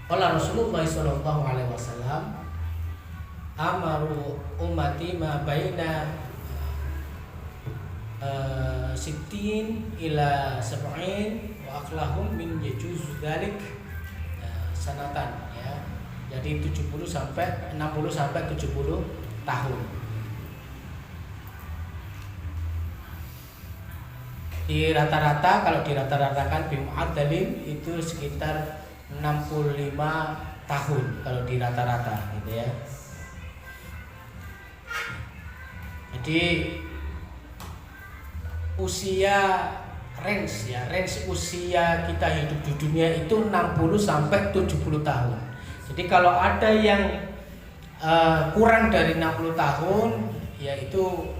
Qala Rasulullah sallallahu alaihi wasallam, amaru ummati ma baina sittin ila sab'in wa aqlahum min yajuz dzalik sanatan, ya. Jadi 60 sampai 70 tahun. Di rata-rata, kalau dirata-ratakan bimu'addalin itu sekitar 65 tahun kalau dirata-rata, gitu ya. Jadi range usia kita hidup di dunia itu 60 sampai 70 tahun. Jadi kalau ada yang kurang dari 60 tahun, yaitu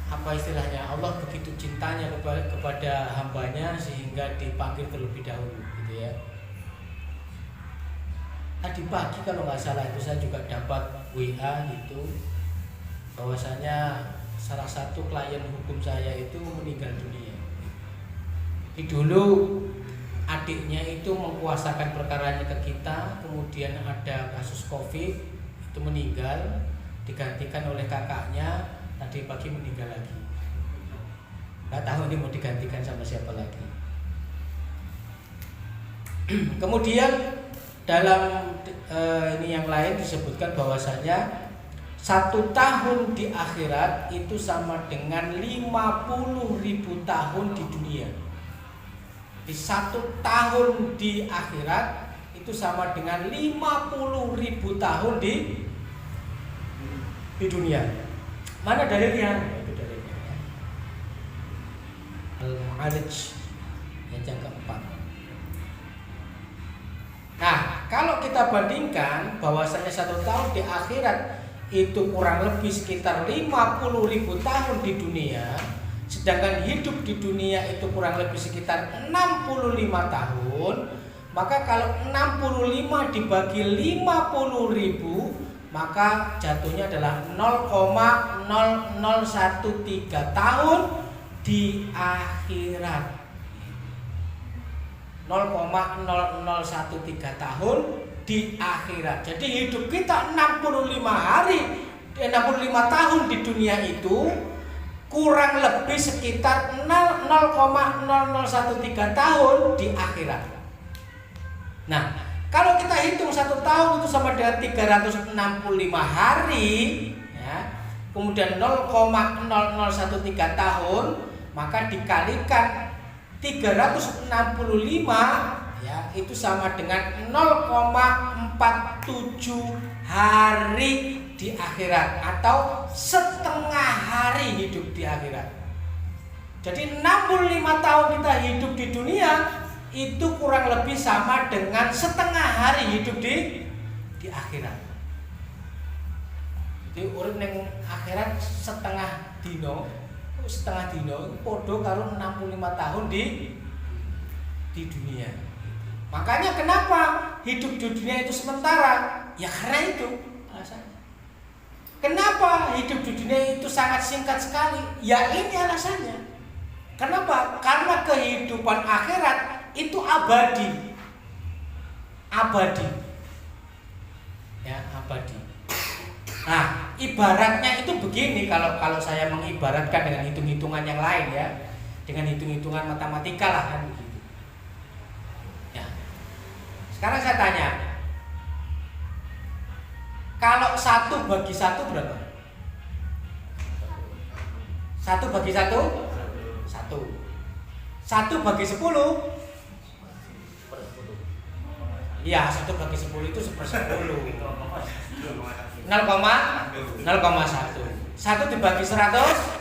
apa istilahnya, Allah begitu cintanya kepada hambanya sehingga dipanggil terlebih dahulu, gitu ya. Tadi pagi kalau nggak salah itu saya juga dapat WA itu bahwasanya salah satu klien hukum saya itu meninggal dunia. Dulu adiknya itu mengkuasakan perkaranya ke kita, kemudian ada kasus COVID, itu meninggal, digantikan oleh kakaknya, tadi pagi meninggal lagi. Nggak tahu ini mau digantikan sama siapa lagi. Kemudian dalam ini yang lain disebutkan bahwasanya 1 tahun di akhirat itu sama dengan 50.000 tahun di dunia. Di 1 tahun di akhirat itu sama dengan 50.000 tahun di dunia. Mana dalilnya? Itu dalilnya. Al-Ma'arij yang keempat. Nah, kalau kita bandingkan bahwasanya 1 tahun di akhirat itu kurang lebih sekitar 50.000 tahun di dunia, sedangkan hidup di dunia itu kurang lebih sekitar 65 tahun, maka kalau 65 dibagi 50.000, maka jatuhnya adalah 0,0013 tahun di akhirat. 0,0013 tahun di akhirat. Jadi hidup kita 65 tahun di dunia itu kurang lebih sekitar 0,0013 tahun di akhirat. Nah, kalau kita hitung 1 tahun itu sama dengan 365 hari, ya, kemudian 0,0013 tahun, maka dikalikan 365, ya, itu sama dengan 0,47 hari di akhirat atau setengah hari hidup di akhirat. Jadi 65 tahun kita hidup di dunia itu kurang lebih sama dengan setengah hari hidup di akhirat. Jadi urip ning akhirat setengah dino podo karo 65 tahun di dunia. Makanya kenapa hidup di dunia itu sementara? Ya karena itu alasannya. Kenapa hidup di dunia itu sangat singkat sekali? Ya ini alasannya. Kenapa? Karena kehidupan akhirat itu abadi. Ya, abadi. Nah, ibaratnya itu begini, kalau saya mengibaratkan dengan hitung-hitungan yang lain, ya, dengan hitung-hitungan matematika lah, kan begitu. Ya. Sekarang saya tanya, kalau 1 bagi 1 berapa? 1 bagi 1? 1. 1 bagi 10? Iya, 1 bagi 10 itu 1/10. 0,01. 1 dibagi 100?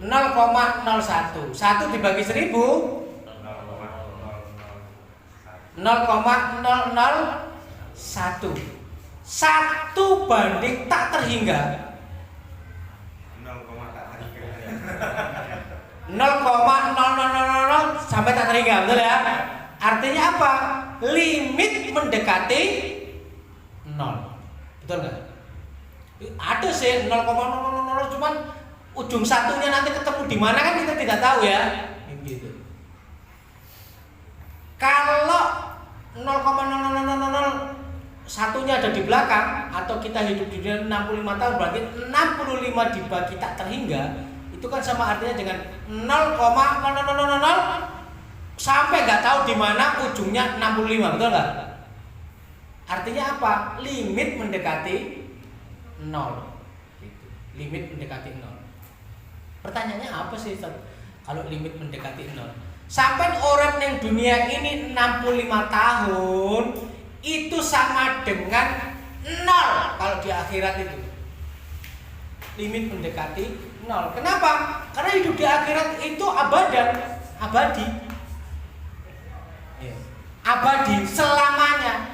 0,01. 1 dibagi 1000? 0,001. 1 banding tak terhingga. 0,0000 sampai tak terhingga, betul ya? Artinya apa? Limit mendekati 0. Betul nggak? Ada sih 0,000, cuman ujung satunya nanti ketemu di mana kan kita tidak tahu, ya. Gitu. Kalau 0,0001 satunya ada di belakang, atau kita hidup di dunia 65 tahun, berarti 65 dibagi tak terhingga, itu kan sama artinya dengan 0,000 sampai nggak tahu di mana ujungnya 65, betul nggak? Artinya apa? Limit mendekati 0. Limit mendekati 0. Pertanyaannya apa sih, Ustaz? Kalau limit mendekati 0, sampai orang yang dunia ini 65 tahun itu sama dengan 0 kalau di akhirat itu. Limit mendekati 0. Kenapa? Karena hidup di akhirat itu abadi. Abadi selamanya.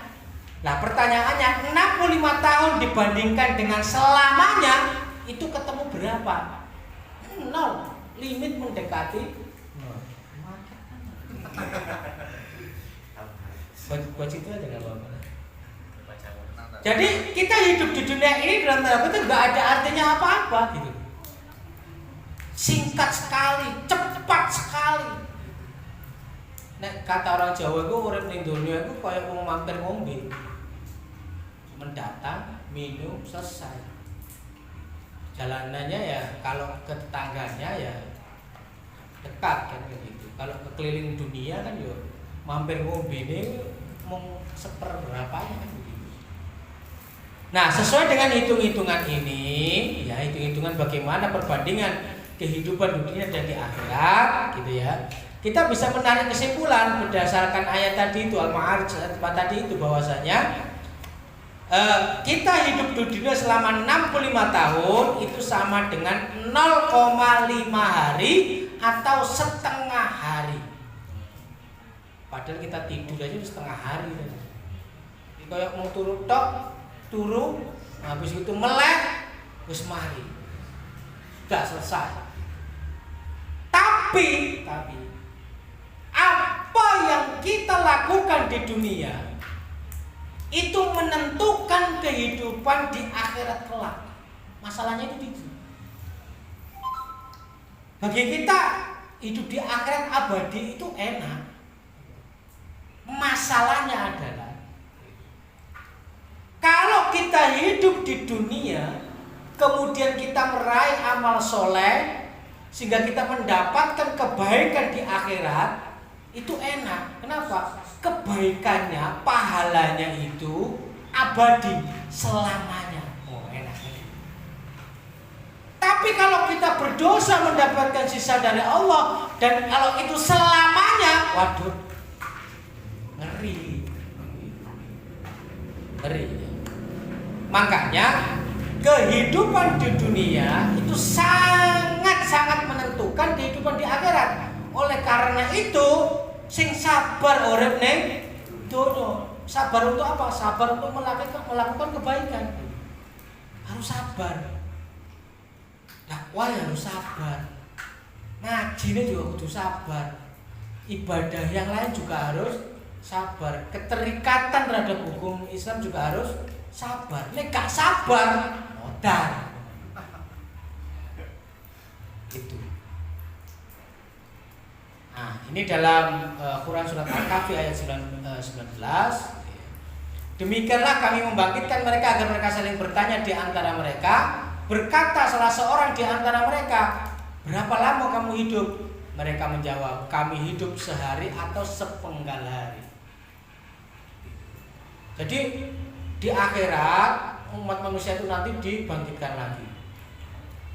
Nah, pertanyaannya, 65 tahun dibandingkan dengan selamanya itu ketemu berapa? 0. Limit mendekati 0. Buat situ aja gak apa-apa. Jadi kita hidup di dunia ini dalam tanda kutip gak ada artinya apa-apa gitu. Singkat sekali, cepat sekali. Nek kata orang Jawa itu urip ning dunia itu kayak wong mampir ngombe. Mendatang, minum, selesai. Jalanannya ya kalau ke tetangganya ya dekat kan gitu. Kalau ke keliling dunia kan yo mampir ngombe ini mau seperberapanya kan begitu. Nah, sesuai dengan hitung-hitungan ini, ya hitung-hitungan bagaimana perbandingan kehidupan dunia dan di akhirat gitu ya. Kita bisa menarik kesimpulan berdasarkan ayat tadi itu, Al-Ma'arij tadi itu, bahwasanya kita hidup di dunia selama 65 tahun itu sama dengan 0,5 hari atau setengah hari. Padahal kita tidur aja setengah hari. Ini kayak mau turu, habis itu melek, wis mari. Gak selesai. Tapi apa yang kita lakukan di dunia itu menentukan kehidupan di akhirat kelak. Masalahnya itu gitu. Bagi kita hidup di akhirat abadi itu enak. Masalahnya adalah kalau kita hidup di dunia kemudian kita meraih amal soleh sehingga kita mendapatkan kebaikan di akhirat, itu enak. Kenapa? Kebaikannya, pahalanya itu abadi selamanya. Oh, enak. Tapi kalau kita berdosa mendapatkan sisa dari Allah, dan kalau itu selamanya, waduh, ngeri. Makanya kehidupan di dunia itu sangat-sangat menentukan kehidupan di akhirat. Oleh karena itu, sing sabar urip ning donya. Sabar untuk apa? Sabar untuk melakukan kebaikan. Harus sabar. Dakwah harus sabar. Ngajine juga kudu sabar. Ibadah yang lain juga harus sabar. Keterikatan terhadap hukum Islam juga harus sabar. Nek gak sabar, modal. Itu. Nah, ini dalam Quran surat Al-Kahfi ayat 19. Demikianlah kami membangkitkan mereka agar mereka saling bertanya di antara mereka. Berkata salah seorang di antara mereka, berapa lama kamu hidup? Mereka menjawab, kami hidup sehari atau sepenggal hari. Jadi di akhirat umat manusia itu nanti dibangkitkan lagi.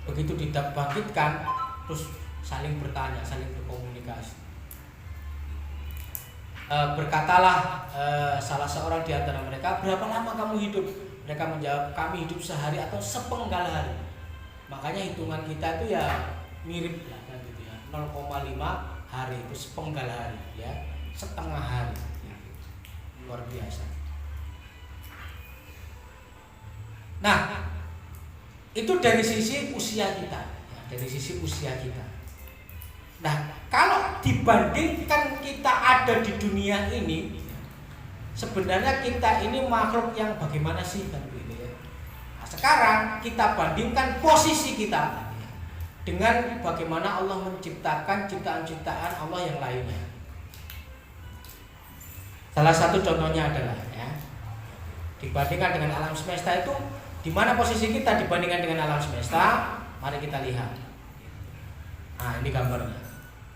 Begitu dibangkitkan, terus saling bertanya, saling berkomunikasi. Berkatalah salah seorang di antara mereka, berapa lama kamu hidup? Mereka menjawab, kami hidup sehari atau sepenggal hari. Makanya hitungan kita itu ya mirip lah kan gitu ya. 0,5 hari itu sepenggal hari ya, setengah hari. Luar biasa. Nah, itu dari sisi usia kita, ya, dari sisi usia kita. Nah, kalau dibandingkan kita ada di dunia ini, sebenarnya kita ini makhluk yang bagaimana sih kan gitu ya. Nah, sekarang kita bandingkan posisi kita dengan bagaimana Allah menciptakan ciptaan-ciptaan Allah yang lainnya. Salah satu contohnya adalah ya, dibandingkan dengan alam semesta itu, di mana posisi kita dibandingkan dengan alam semesta? Mari kita lihat. Nah, ini gambarnya.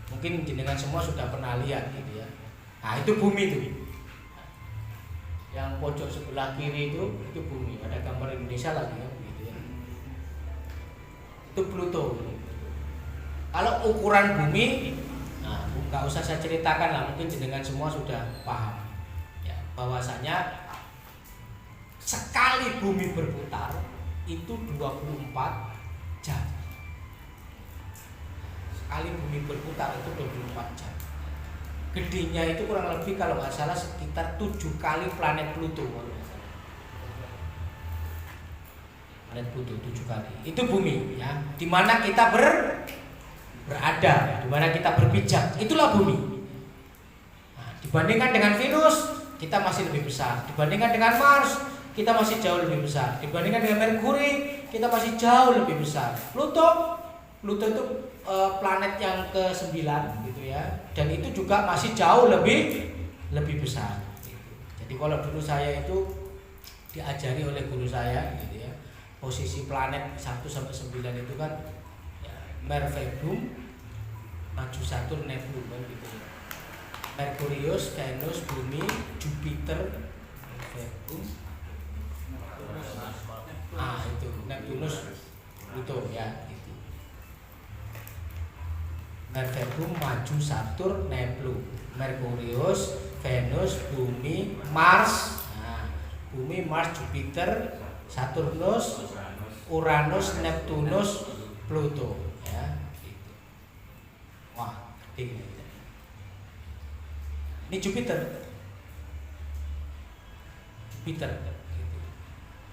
Mungkin jenengan semua sudah pernah lihat gitu ya. Nah, itu bumi itu. Yang pojok sebelah kiri itu bumi. Ada gambar Indonesia lagi ya, gitu ya. Itu Pluto. Kalau ukuran bumi, nah, nggak usah saya ceritakan lah, mungkin jenengan semua sudah paham. Ya, bahwasanya sekali bumi berputar itu 24 jam. Sekali bumi berputar itu 24 jam. Gedenya itu kurang lebih kalau nggak salah sekitar 7 kali planet Pluto. Planet Pluto 7 kali. Itu bumi ya. Di mana kita berada, di mana kita berpijak, itulah bumi. Nah, dibandingkan dengan Venus, kita masih lebih besar. Dibandingkan dengan Mars, kita masih jauh lebih besar. Dibandingkan dengan Merkuri, kita masih jauh lebih besar. Pluto itu planet yang ke-9 gitu ya. Dan itu juga masih jauh lebih besar gitu. Jadi kalau dulu saya itu diajari oleh guru saya gitu ya. Posisi planet 1 sampai 9 itu kan ya, Merkurius, maju Saturn, Neptunus gitu ya. Merkurius, Venus, Bumi, Jupiter, Venus. Itu Neptunus, Pluto ya gitu. Merkurius, maju Saturn, Neptunus, Merkurius, Venus, Bumi, Mars. Nah, Bumi, Mars, Jupiter, Saturnus, Uranus, Neptunus, Pluto ya gitu. Wah, gede. Ini Jupiter. Jupiter.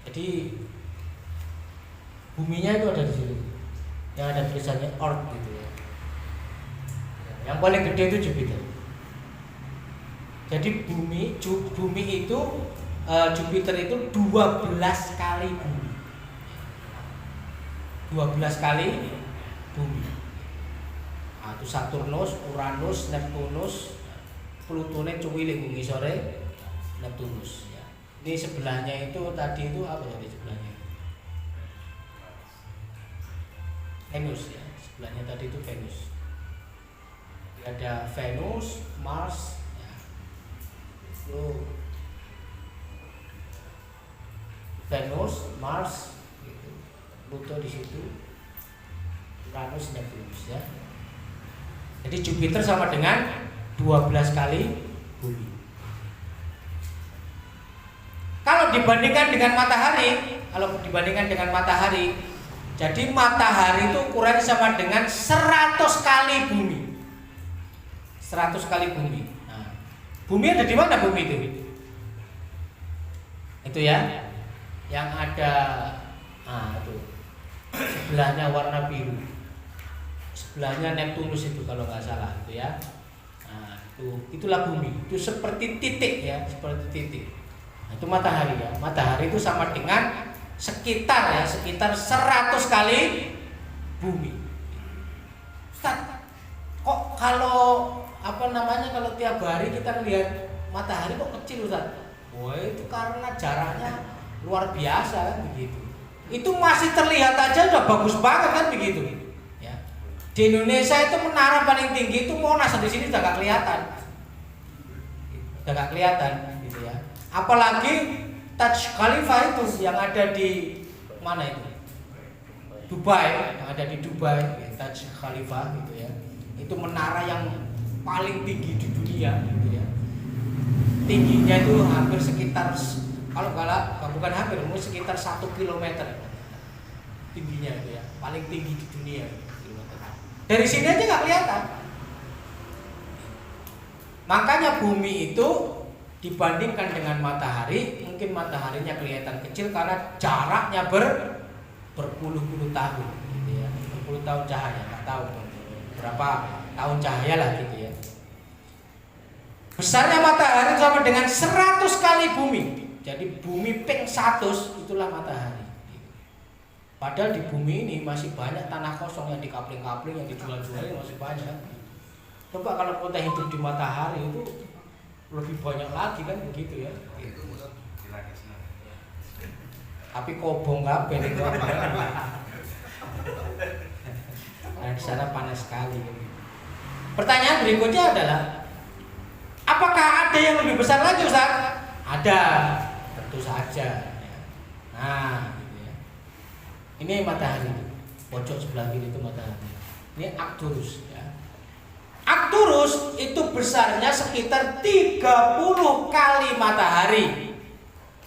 Jadi buminya itu ada di situ, yang ada tulisannya Earth gitu ya. Yang paling gede itu Jupiter. Jadi bumi itu Jupiter itu 12 kali bumi. 12 kali bumi. Nah, itu Saturnus, Uranus, Neptunus, Plutone cuwiling ngisore Neptunus. Ini sebelahnya itu tadi itu apa ya di sebelahnya? Venus ya, sebelahnya tadi itu Venus. Ada Venus, Mars, ya. Itu Venus, Mars, gitu. Pluto di situ, Uranus, Neptunus ya. Jadi Jupiter sama dengan 12 kali bumi. Kalau dibandingkan dengan matahari, jadi matahari itu ukurannya sama dengan 100 kali bumi. 100 kali bumi. Nah, bumi ada di mana bumi itu? Itu ya, yang ada, itu sebelahnya warna biru, sebelahnya Neptunus itu kalau nggak salah itu ya. Nah, itulah bumi. Itu seperti titik ya, seperti titik. Itu matahari ya. Matahari itu sama dengan sekitar 100 kali bumi. Ustaz, kok kalau kalau tiap hari kita lihat matahari kok kecil Ustaz? Wah, itu karena jaraknya luar biasa kan begitu. Itu masih terlihat aja udah bagus banget kan begitu. Ya. Di Indonesia itu menara paling tinggi itu Monas, di sini udah gak kelihatan gitu ya. Apalagi Taj Khalifa itu yang ada di mana itu? Dubai, yang ada di Dubai, Taj Khalifa gitu ya. Itu menara yang paling tinggi di dunia gitu ya. Tingginya itu hampir sekitar, kalau bukan hampir, mungkin sekitar 1 kilometer tingginya itu ya, paling tinggi di dunia. Dari sini aja nggak kelihatan. Makanya bumi itu dibandingkan dengan matahari, mungkin mataharinya kelihatan kecil karena jaraknya berpuluh-puluh tahun, gitu ya, berpuluh tahun cahaya, nggak tahu berapa tahun cahaya lah gitu ya. Besarnya matahari sama dengan 100 kali bumi. Jadi bumi ping 100 itulah matahari. Padahal di bumi ini masih banyak tanah kosong yang dikapling-kapling, yang dijual-jual masih banyak. Coba kalau kita hidup di matahari itu lebih banyak lagi kan begitu ya. Tapi kobong kabeh ning kono. Nah, di sana panas sekali. Pertanyaan berikutnya adalah, apakah ada yang lebih besar lagi, Ustaz? Ada, tentu saja. Nah, gitu ya. Ini matahari, pojok sebelah kiri itu matahari. Ini Arcturus ya. Arcturus itu besarnya sekitar 30 kali matahari.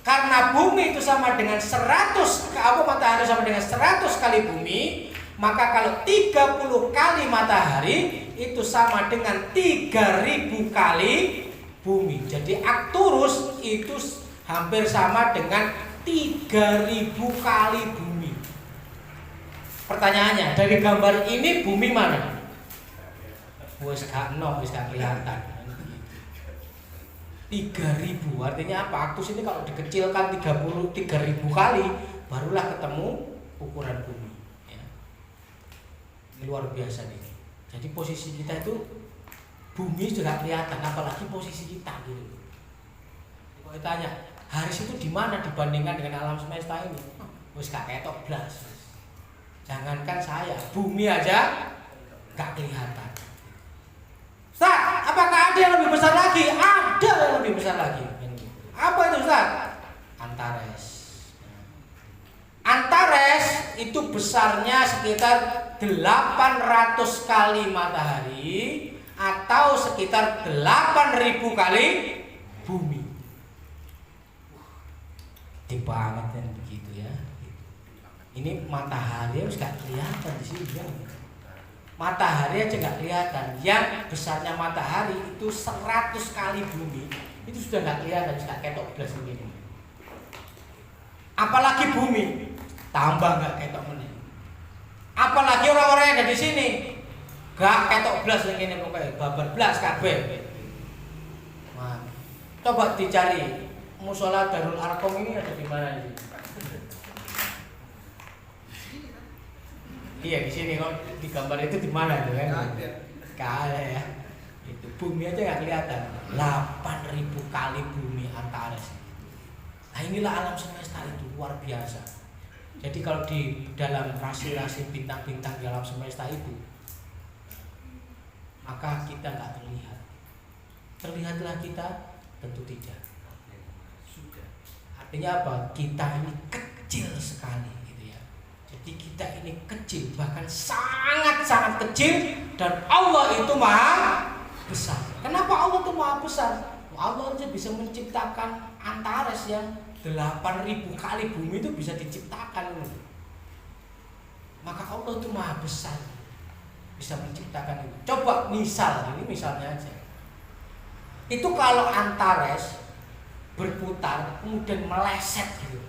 Karena bumi itu sama dengan 100, matahari sama dengan 100 kali bumi, maka kalau 30 kali matahari itu sama dengan 3000 kali bumi. Jadi Arcturus itu hampir sama dengan 3000 kali bumi. Pertanyaannya, dari gambar ini bumi mana? Wes gak kelihatan. 3000 artinya apa? Arcturus ini kalau dikecilkan 3000 kali barulah ketemu ukuran bumi ya. Ini luar biasa nih. Jadi posisi kita itu bumi sudah kelihatan, apalagi posisi kita gitu. Kalau ditanya, Haris itu di mana dibandingkan dengan alam semesta ini? Wes gak ketok blas. Jangankan saya, bumi aja gak kelihatan. Ustaz, apakah ada yang lebih besar lagi? Ada yang lebih besar lagi. Apa itu, Ustaz? Antares. Antares itu besarnya sekitar 800 kali matahari atau sekitar 8000 kali bumi. Gede banget kan begitu ya. Ini matahari harus gak kelihatan di sini ya. Matahari aja nggak kelihatan. Yang besarnya matahari itu 100 kali bumi, itu sudah nggak kelihatan, sudah ketok belas begini. Apalagi bumi, tambah nggak ketok menit. Apalagi orang-orang yang ada di sini, nggak ketok belas begini pokoknya, babar belas kabeh. Nah, coba dicari musola Darul Arkom ini ada di mana ini? Iya di sini kok, di gambar itu di mana itu kan? Kalah ya. Itu bumi aja nggak kelihatan. 8000 kali bumi Antares. Nah inilah alam semesta itu luar biasa. Jadi kalau di dalam rasi-rasi bintang-bintang di alam semesta itu, maka kita nggak terlihat. Terlihatlah kita? Tentu tidak. Artinya apa? Kita ini kecil sekali. Jadi kita ini kecil, bahkan sangat-sangat kecil, dan Allah itu maha besar. Kenapa Allah itu maha besar? Allah aja bisa menciptakan Antares yang 8000 kali bumi itu bisa diciptakan. Maka Allah itu maha besar, bisa menciptakan itu. Coba misal, ini misalnya aja. Itu kalau Antares berputar kemudian meleset gitu,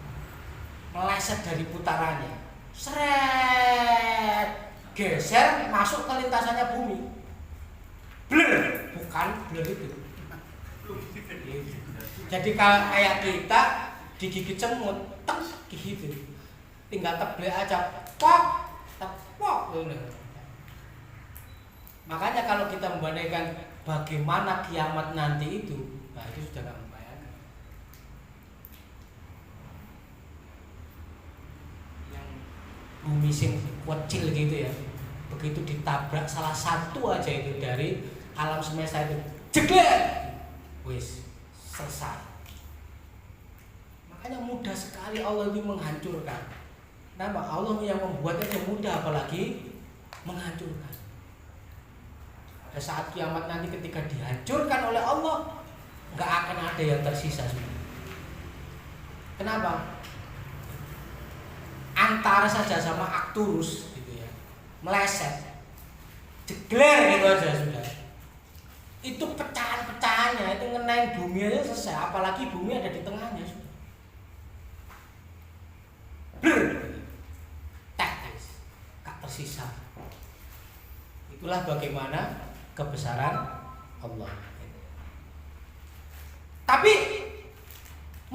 meleset dari putarannya, seret, geser masuk ke lintasannya bumi. Blur, bukan blur itu. Jadi kalau kayak kita digigit semut, tek gitu. Tinggal teblek aja, pok, tepok. Makanya kalau kita membandingkan bagaimana kiamat nanti itu, nah itu sudah gak membayangkan. Bumi sing kecil gitu ya, begitu ditabrak salah satu aja itu dari alam semesta itu, jeglek, wis selesai. Makanya mudah sekali Allah itu menghancurkan. Kenapa? Allah yang membuatnya mudah, apalagi menghancurkan. Pada saat kiamat nanti ketika dihancurkan oleh Allah, nggak akan ada yang tersisa semua. Kenapa? Antara saja sama Arcturus gitu ya, meleset, jegler gitu aja sudah. Itu pecahan-pecahannya itu ngenain bumi aja selesai, apalagi bumi ada di tengahnya sudah. Blur, teknis, gak tersisa. Itulah bagaimana kebesaran Allah. Tapi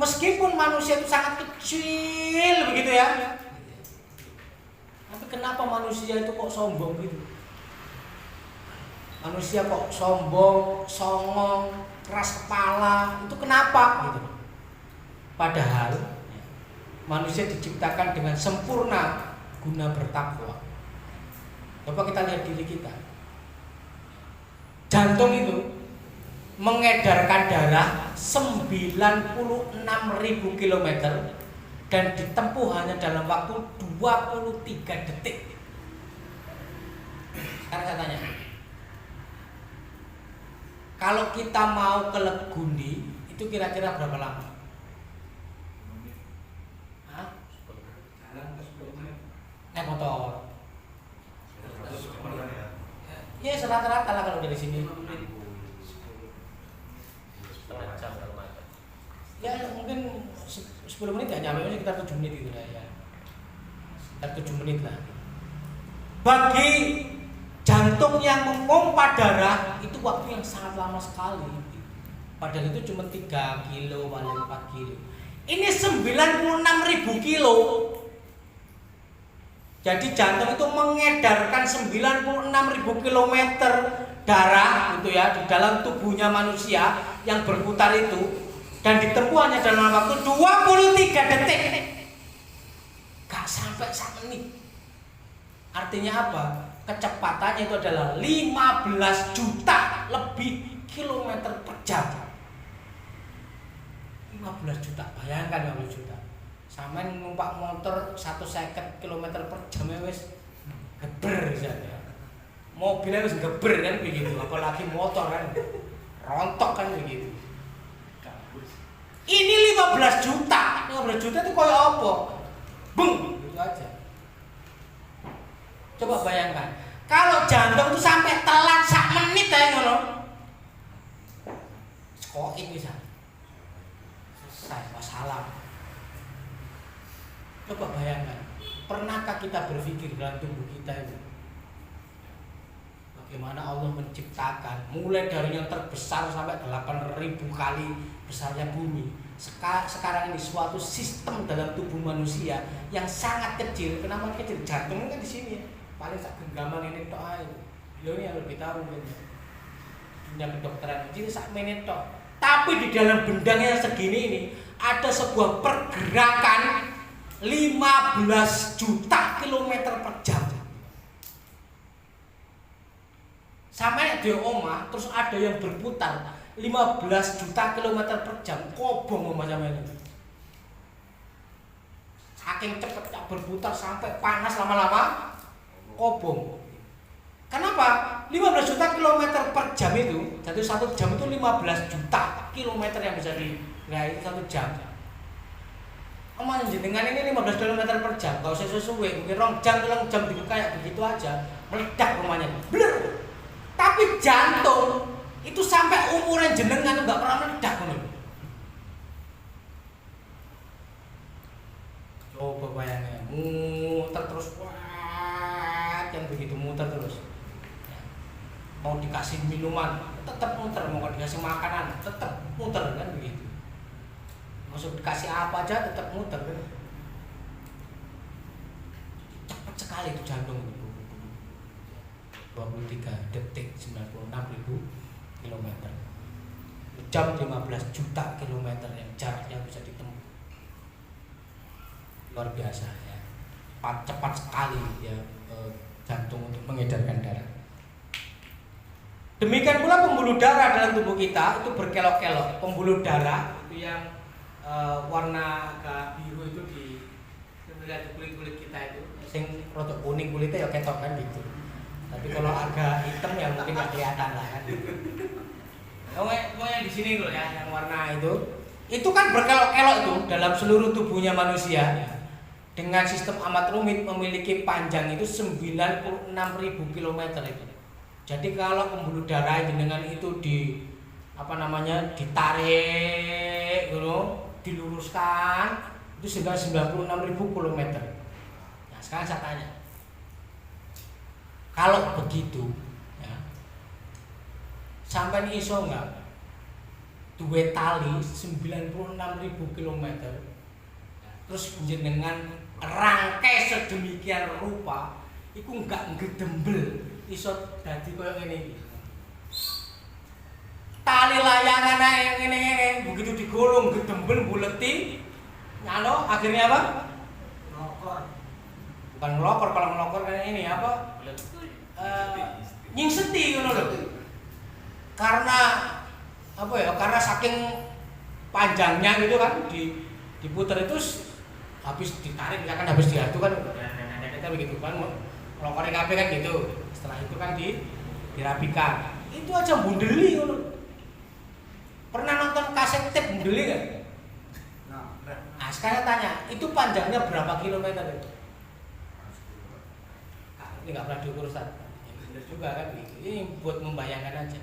meskipun manusia itu sangat kecil begitu ya, tapi kenapa manusia itu kok sombong gitu? Manusia kok sombong, songong, keras kepala, itu kenapa gitu. Padahal manusia diciptakan dengan sempurna guna bertakwa. Coba kita lihat diri kita. Jantung itu mengedarkan darah 96.000 km dan ditempuh hanya dalam waktu 23 detik. Sekarang saya tanya, kalau kita mau ke Legundi itu kira-kira berapa lama? Hah? Naik motor. Ya rata-rata lah kalau dari sini. Ya mungkin 10 menit ya nyampe, sekitar 7 menit gitu lah ya. Sekitar 7 menit lah. Bagi jantung yang memompa darah itu waktu yang sangat lama sekali. Padahal itu cuma 3 kilo, paling 4 kilo. Ini 96.000 kilo. Jadi jantung itu mengedarkan 96.000 km darah gitu ya di dalam tubuhnya manusia yang berputar itu, dan ditempuh hanya dalam waktu 23 detik. Gak sampai 1 menit. Artinya apa? Kecepatannya itu adalah 15 juta lebih kilometer per jam. 15 juta, bayangkan 15 juta. Sampai numpak motor 1 km per jam wis geber saja. Mobilnya wis geber kan begitu, apalagi motor kan rontok kan begitu. Ini 15 juta. 15 juta itu kayak apa? Beng, gitu aja. Coba bayangkan, kalau jantung itu sampai telat 1 menit aja ngono. Skoin bisa. Selesai masalah. Coba bayangkan, pernahkah kita berpikir dalam tubuh kita itu bagaimana Allah menciptakan mulai dari yang terbesar sampai 8.000 kali besarnya bumi. Sekarang ini suatu sistem dalam tubuh manusia yang sangat kecil. Kenapa kecil? Jantungnya kan di sini ya. Paling sak genggaman ini tok ae. Beliau ini yang lebih tahu mungkin. Dunia kedokteran jadi sak menit tok. Tapi di dalam bendang yang segini ini ada sebuah pergerakan 15 juta kilometer per jam. Sampai di omah terus ada yang berputar 15 juta kilometer per jam. Kobong omah sama ini. Saking cepatnya berputar sampai panas lama-lama kobong. Kenapa? 15 juta kilometer per jam itu, jadi 1 jam itu 15 juta kilometer yang bisa diraih 1 jam. Omah jenengan ini 15 km per jam, kalau saya sesuai mungkin 2 jam, 3 jam dibuka kayak begitu aja, meledak rumahnya, blur. Tapi jantung itu sampai umuran jenengan nggak pernah meledak loh. Coba bayangin, muter terus, wah, yang begitu muter terus. Mau dikasih minuman, tetap muter, mau dikasih makanan, tetap muter kan begitu. Masuk dikasih apa aja tetap muter kan. Cepat sekali itu jantung itu. 23 detik 96.000 km. Jam 15 juta kilometer yang jaraknya bisa ditempuh. Luar biasa ya. Cepat sekali ya jantung untuk mengedarkan darah. Demikian pula pembuluh darah dalam tubuh kita itu berkelok-kelok. Pembuluh darah itu yang warna agak biru itu di kulit kita itu, sing rada kuning kulitnya ya ketok kan gitu. Tapi kalau agak hitam ya mungkin nggak kelihatan lah kan. Mau yang di sini loh ya, yang warna itu kan berkelok-kelok itu dalam seluruh tubuhnya manusia. Dengan sistem amat rumit memiliki panjang itu 96.000 km itu. Jadi kalau pembuluh darah dengan itu ditarik gitu, diluruskan itu sudah 96.000 km. Nah sekarang saya tanya, kalau begitu ya, sampai iso nggak duwe tali 96.000 km terus jenengan rangkai sedemikian rupa iku nggak ngedembel iso dadi koyo ngene iki. Tali layar tangannya yang ini begitu digulung, gedembel, buleti, nyalo, akhirnya apa? Ngelokor. Bukan ngelokor, kalau ngelokor kan ini apa? Nyingseti ngono lho. Karena apa ya? Karena saking panjangnya gitu kan diputer itu habis ditarik ya kan habis diadu kan kita begitu kan ngelokorin kabeh kan gitu. Setelah itu kan dirapikan. Itu aja bundeli ngono. Pernah nonton kaset tape bundeli kan? Nah, sekarang tanya, itu panjangnya berapa kilometer itu? Ini nggak pernah diukur Ustaz. Benar juga kan? Ini buat membayangkan aja.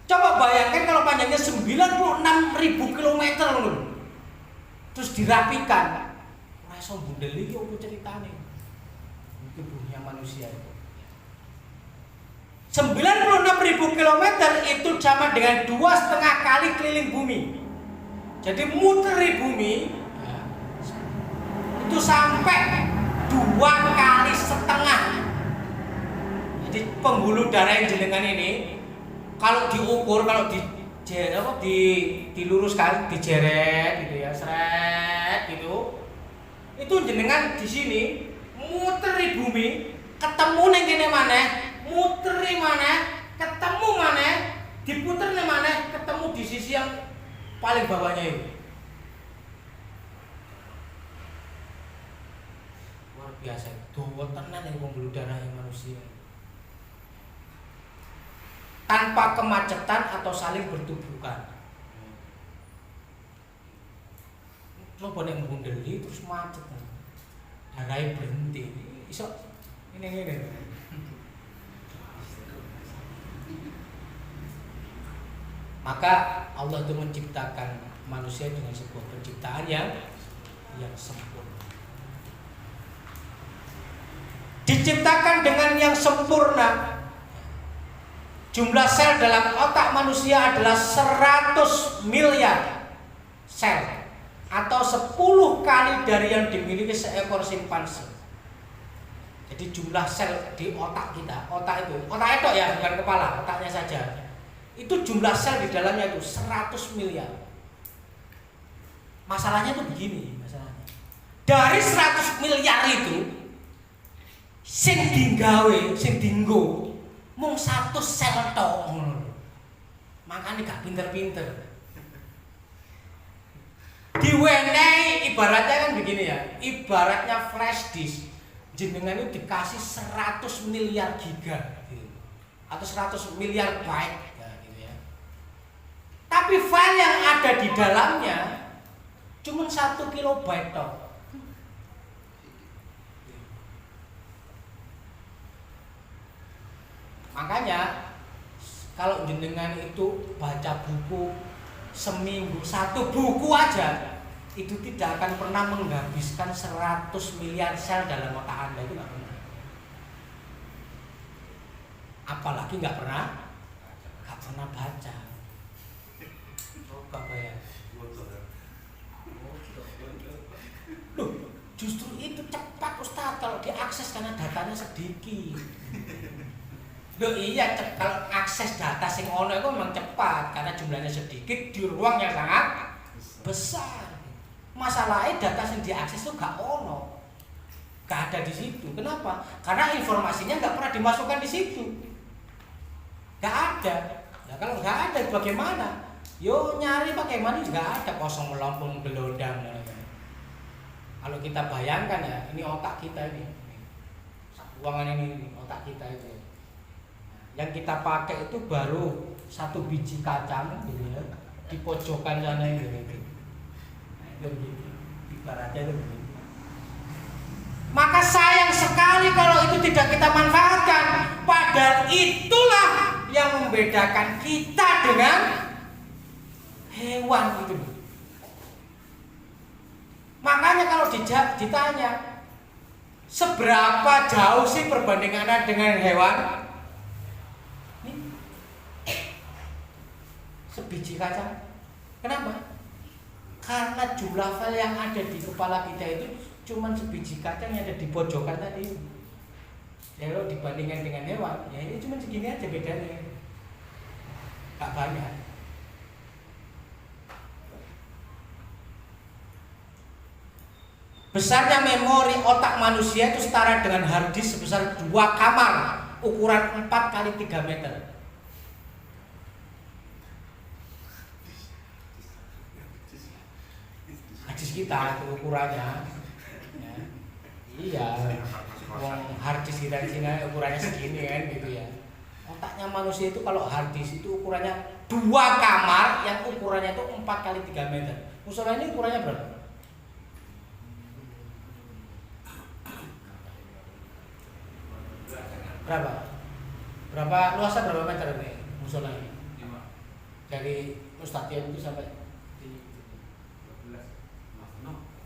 Coba bayangkan kalau panjangnya 96.000 kilometer loh. Terus dirapikan. Rasa bundeli iki opo ceritane? Tubuhnya manusia itu. 96.000 kilometer itu sama dengan 2,5 kali keliling bumi. Jadi muteri bumi itu sampai 2,5 kali. Jadi pembuluh darah yang jenengan ini kalau diukur, kalau diluruskan, dijeret gitu ya, seret gitu. Itu jenengan di sini muteri bumi, ketemu ning kene maneh, muteri maneh, ketemu maneh, diputer ning maneh, ketemu di sisi yang paling bawahnya itu. Luar biasa, dawa tenan yang pembuluh darah yang manusia. Tanpa kemacetan atau saling bertubuhkan. Coba nek mbundeli terus macet. Darahnya berhenti. Iso ini. Maka Allah itu menciptakan manusia dengan sebuah penciptaan yang sempurna. Diciptakan dengan yang sempurna. Jumlah sel dalam otak manusia adalah 100 miliar sel atau 10 kali dari yang dimiliki seekor simpanse. Jadi jumlah sel di otak kita, otak itu ya, bukan kepala, otaknya saja. Itu jumlah sel di dalamnya itu 100 miliar. Masalahnya itu begini, masalahnya. Dari 100 miliar itu sing dinggo mung 1 sel tok ngono. Makane gak pinter-pinter. Diwenehi ibaratnya kan begini ya. Ibaratnya flash disk. Jenengan itu dikasih 100 miliar giga gitu. Atau 100 miliar byte ya, gitu ya. Tapi file yang ada di dalamnya cuma 1 kilobyte tok. Makanya kalau jenengan itu baca buku seminggu 1 buku aja itu tidak akan pernah menghabiskan 100 miliar sel dalam otak Anda, itu nggak pernah. Apalagi nggak pernah baca. Coba bayang. Loh, justru itu cepat Ustaz kalau diakses karena datanya sedikit. Loh iya, kalau akses data sing ono itu memang cepat karena jumlahnya sedikit di ruang yang sangat besar. Masalahnya data yang diakses itu gak ono, gak ada di situ. Kenapa? Karena informasinya gak pernah dimasukkan di situ. Gak ada. Ya kalau gak ada bagaimana? Yo nyari pakai mana juga ada, kosong melompong gelondang. Kalau kita bayangkan ya, ini otak kita ini. Ruangan ini otak kita itu. Yang kita pakai itu baru 1 biji kacang gitu ya, di pojokan sana gitu. Nah, itu ibaratnya itu begitu. Maka sayang sekali kalau itu tidak kita manfaatkan. Padahal itulah yang membedakan kita dengan hewan itu. Makanya kalau ditanya seberapa jauh sih perbandingannya dengan hewan? Sebiji kacang. Kenapa? Karena jumlah file yang ada di kepala kita itu cuma sebiji kacang yang ada di pojokan tadi. Ya kalau dibandingkan dengan hewan, ya ini cuma segini aja bedanya. Gak banyak. Besarnya memori otak manusia itu setara dengan hard disk sebesar 2 kamar ukuran 4 kali 3 meter. Hard disk kita itu ukurannya. Ya. Iya. Hard disk kita di sini ukurannya segini kan gitu ya. Otaknya manusia itu kalau hard disk itu ukurannya 2 kamar yang ukurannya itu 4 kali 3 meter. Musola ini ukurannya berapa? Berapa luasnya berapa meter ini musola ini? Dari stadion itu sampai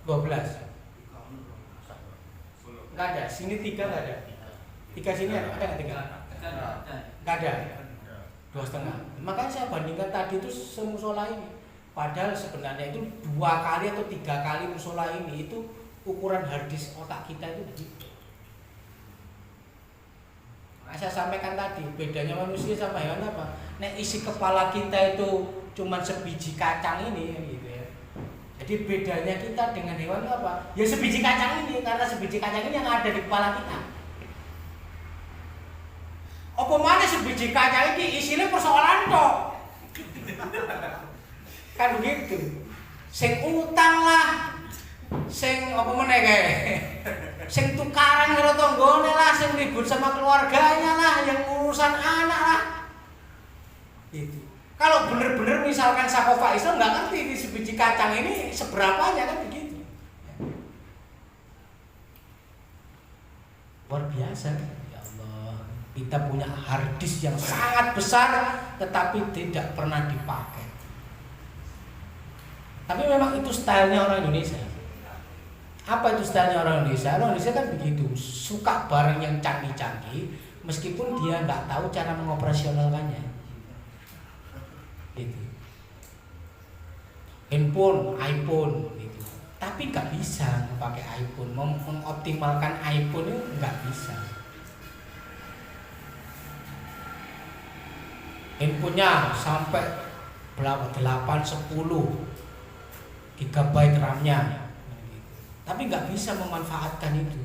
12. Nggak ada, sini 3 nggak ada. 3 sini ada nggak 3? Nggak ada. 2,5. Makanya saya bandingkan tadi itu semusola ini. Padahal sebenarnya itu 2 kali atau 3 kali musola ini itu ukuran harddisk otak kita itu begitu. Nah, saya sampaikan tadi bedanya manusia sama hewan apa? Nek isi kepala kita itu cuman sebiji kacang ini gitu ya. Jadi bedanya kita dengan hewan itu apa? Ya sebiji kacang ini, karena sebiji kacang ini yang ada di kepala kita. Apa mana sebiji kacang ini isinya persoalan tok. Kan begitu. Sing utang lah, sing apa meneh kae, sing tukaran karo tanggane lah, sing ribut sama keluarganya lah, yang urusan anak lah. Itu. Kalau bener-bener misalkan Sakofa Islam nggak ngerti di sebiji kacang ini seberapanya kan begitu. Luar biasa, ya Allah. Kita punya hard disk yang sangat besar, tetapi tidak pernah dipakai. Tapi memang itu stylenya orang Indonesia. Apa itu stylenya orang Indonesia? Orang Indonesia kan begitu, suka barang yang canggih-canggih, meskipun dia nggak tahu cara mengoperasionalkannya. Gitu. Handphone, iPhone, gitu. Tapi nggak bisa pakai iPhone, mengoptimalkan iPhone itu nggak bisa. Handphonenya sampai berapa? 8, 10 GB RAM-nya. Tapi nggak bisa memanfaatkan itu.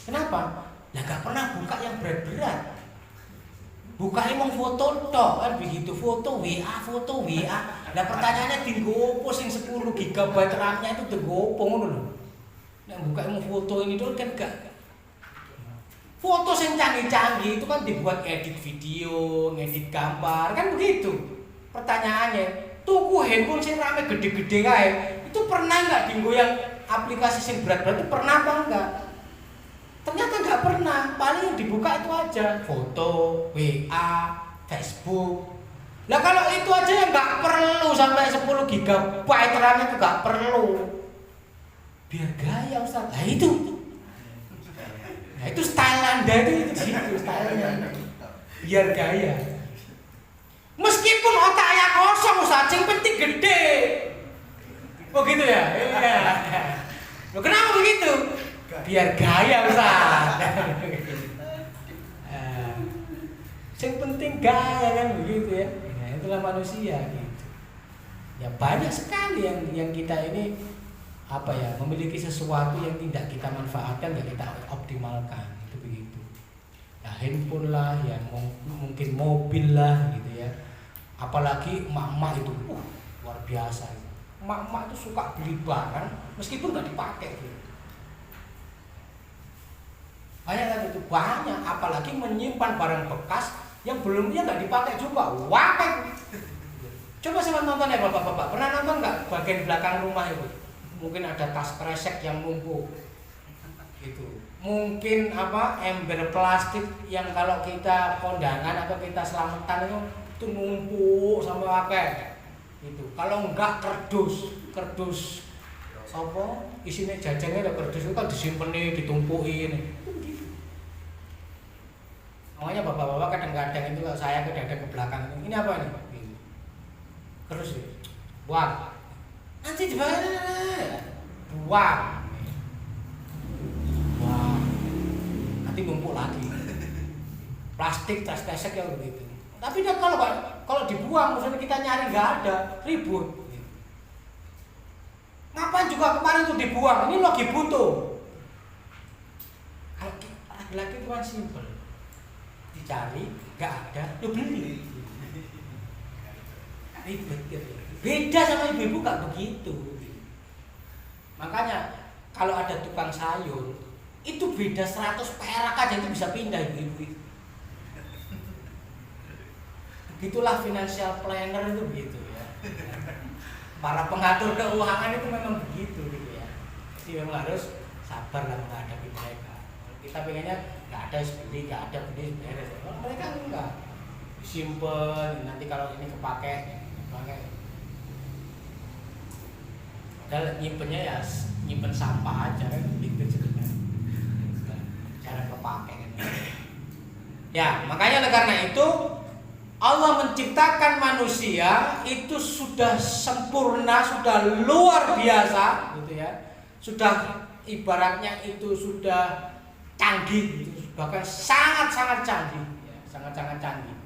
Kenapa? Ya nggak pernah buka yang berat-berat. Buka emang foto tok kan begitu, foto WA. Nah pertanyaannya tinggo opo sing 10 GB RAM-nya itu tinggo opo ngono lho. Nek buka emang foto ini dulu kan gak. Foto yang canggih-canggih itu kan dibuat edit video, ngedit gambar, kan begitu. Pertanyaannya, tuku handphone sing rame gede-gede kae, itu pernah nggak dinggo yang aplikasi sing berat-berat itu pernah apa enggak? Ternyata nggak pernah. Paling yang dibuka itu aja foto, WA, Facebook. Nah kalau itu aja yang nggak perlu sampai 10 GB RAM itu nggak perlu. Biar gaya Ustaz. Nah itu. Nah itu style Anda itu gitu stylenya. Biar gaya. Meskipun otaknya kosong Ustaz, yang penting gede. Oh gitu ya? Iya. Loh, kenapa begitu? Biar gaya Ustaz. Yang penting gaya kan begitu ya. Nah, itulah manusia gitu. Ya banyak sekali yang kita ini apa ya, memiliki sesuatu yang tidak kita manfaatkan, tidak kita optimalkan, itu begitu. Ya handphone lah, ya mungkin mobil lah gitu ya. Apalagi emak-emak itu, luar biasa. Emak-emak itu suka beli barang meskipun nggak dipakai gitu. Banyak kan itu, banyak. Apalagi menyimpan barang bekas yang belumnya nggak dipakai juga. Wakai. Coba sama nonton ya bapak-bapak. Pernah nonton nggak bagian belakang rumah itu? Mungkin ada tas kresek yang numpuk gitu. Mungkin apa ember plastik yang kalau kita kondangan atau kita selamatan itu numpuk sampai apa gitu. Kalau enggak kerdus apa isinya jajannya ada kerdus itu kan disimpan nih, ditumpuin gitu. Makanya bapak-bapak kadang-kadang itu kalau saya kadang-kadang ke belakang ini apa nih gitu. Terus ya buang nanti dibayar buang nanti numpuk lagi plastik tas kresek yang begitu. Tapi kan kalau dibuang misalnya kita nyari nggak ada ribut. Ngapain juga juga kemarin tuh dibuang, ini lagi butuh. Laki-laki itu kan simpel, dicari, nggak ada, lu beli. Ribet gitu. Beda sama ibu-ibu nggak begitu. Makanya kalau ada tukang sayur, itu beda 100 perak aja itu bisa pindah ibu-ibu. Begitulah financial planner itu begitu ya. Para pengatur keuangan itu memang begitu gitu ya. Jadi memang harus sabar lah menghadapi mereka. Kita pengennya nggak ada beli, nggak ada beli beres. Mereka enggak, simpen. Nanti kalau ini kepake. Dan nyimpennya ya nyimpen sampah aja kan gitu juga. Cara kepake kan. Ya, makanya karena itu Allah menciptakan manusia itu sudah sempurna, sudah luar biasa gitu ya. Sudah ibaratnya itu sudah canggih gitu. Bahkan sangat-sangat canggih ya, sangat-sangat canggih.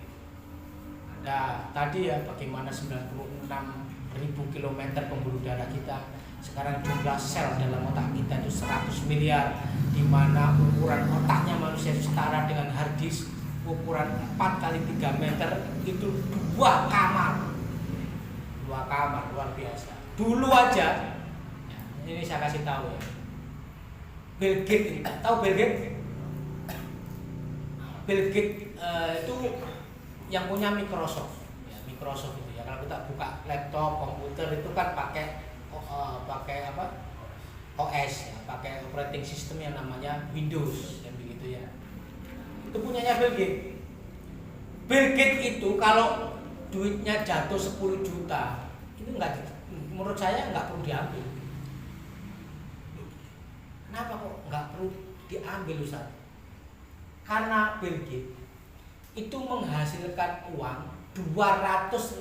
Nah, tadi ya bagaimana 96.000 kilometer pembuluh darah kita, sekarang jumlah sel dalam otak kita itu 100 miliar, di mana ukuran otaknya manusia setara dengan hard disk ukuran 4 kali 3 meter, itu 2 kamar. 2 kamar, luar biasa. Dulu aja, ya, ini saya kasih tahu ya. Bill Gates, tahu Bill Gates? Bill Gates itu yang punya Microsoft, ya, Microsoft itu ya. Kalau kita buka laptop, komputer itu kan pakai apa? OS ya, pakai operating system yang namanya Windows, yang begitu ya. Itu punyanya Bill Gates. Bill Gates itu kalau duitnya jatuh 10 juta, itu enggak, menurut saya enggak perlu diambil. Kenapa kok enggak perlu diambil, Ustaz? Karena Bill Gates itu menghasilkan uang $250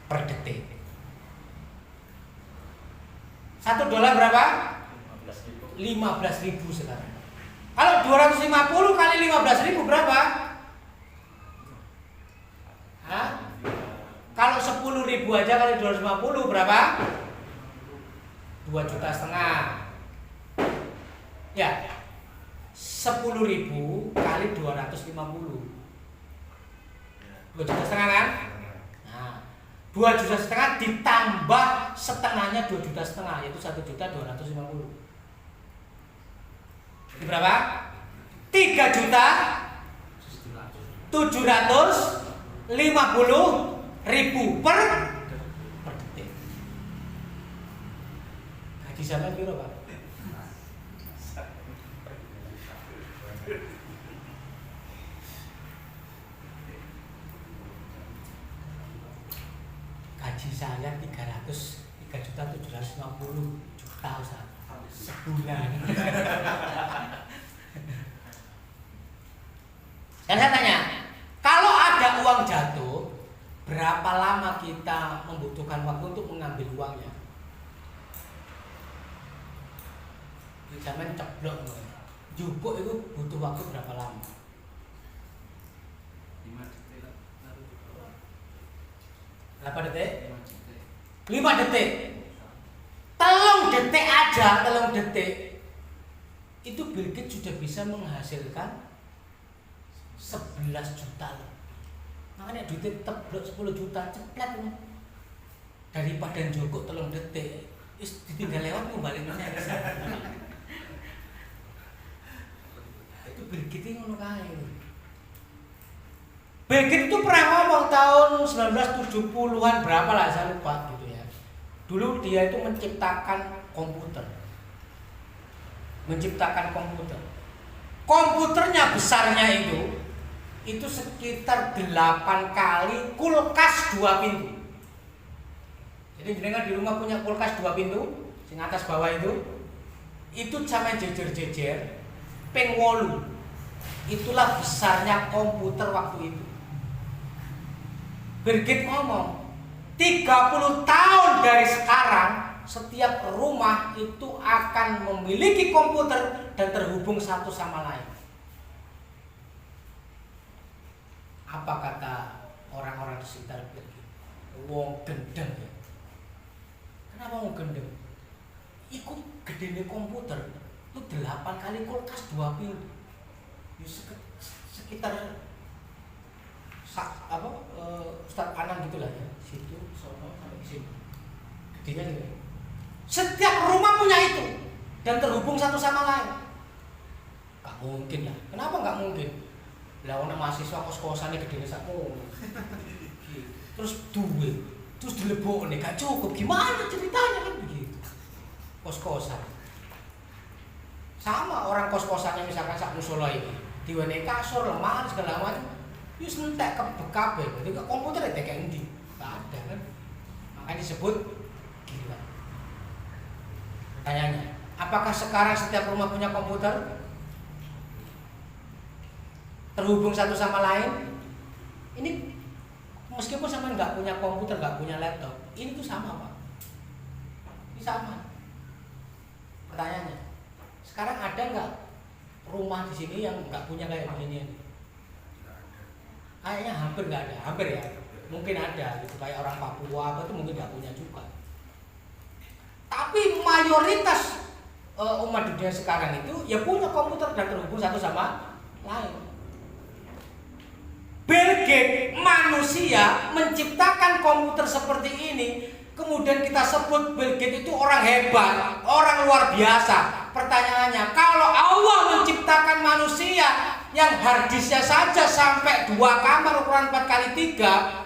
per detik. $1 berapa? 15.000 sekarang. Kalau 250 kali 15.000 berapa? Hah? Kalau 10.000 aja kali 250 berapa? 2,5 juta. Ya. 10.000 kali 250. 2,5 juta kan? Nah, 2,5 juta ditambah setengahnya 2,5 juta, yaitu 1.250.000. Itu berapa? 3.750.000 per detik. Gaji sampean piro, Pak? Gaji saya 3.750.000 Ustaz. Sebulan. Dan saya tanya, kalau ada uang jatuh, berapa lama kita membutuhkan waktu untuk mengambil uangnya? Zaman ceblok, jupuk itu butuh waktu berapa lama? 8 detik? 5 detik. Telung detik aja, telung detik. Itu Bill Gates sudah bisa menghasilkan 11 juta. Makanya duitnya teblok 10 juta cepet. Daripada njogok telung detik, ditinggal lewat kembali meneh. Itu Bill Gates ngono kae. Bill Gates itu pernah ngomong tahun 1970-an berapa lah, saya lupa gitu ya. Dulu dia itu menciptakan komputer. Komputernya besarnya itu sekitar 8 kali kulkas 2 pintu. Jadi jenengan di rumah punya kulkas 2 pintu, sing atas bawah itu sampai jejer-jejer ping 8. Itulah besarnya komputer waktu itu. Bill Gates ngomong, 30 tahun dari sekarang setiap rumah itu akan memiliki komputer dan terhubung satu sama lain. Apa kata orang-orang di sekitar Bill Gates? Wong gendeng ya. mau gendeng. Iku gedene komputer itu 8 kali kulkas 2 pintu. Ya sekitar Ustaz Anang gitulah ya. Situ sono sampai sini. Gedenya gitu. Setiap rumah punya itu dan terhubung satu sama lain. Gak mungkin lah. Kenapa gak mungkin? Lah ono mahasiswa kos-kosane gedene sakmono. Terus duit, terus dilebokne gak cukup. Gimana ceritanya kan begitu? Kos-kosan. Sama orang kos-kosannya misalkan sak musola ini, diwenehi kasur, lemari segala macam. Wis entek kabeh. Berarti komputer ya kayak endi? Enggak ada kan. Makanya disebut gila. Pertanyaannya, apakah sekarang setiap rumah punya komputer? Terhubung satu sama lain? Ini meskipun sama nggak punya komputer, nggak punya laptop, ini tuh sama Pak. Ini sama. Pertanyaannya, sekarang ada nggak rumah di sini yang nggak punya kayak begini? Kayaknya hampir nggak ada, hampir ya. Mungkin ada, gitu kayak orang Papua apa itu mungkin nggak punya juga. Tapi mayoritas umat dunia sekarang itu ya punya komputer dan terhubung satu sama lain. Bill Gates manusia menciptakan komputer seperti ini, kemudian kita sebut Bill Gates itu orang hebat, orang luar biasa. Pertanyaannya, kalau Allah menciptakan manusia yang harddisknya saja sampai 2 kamar ukuran 4x3,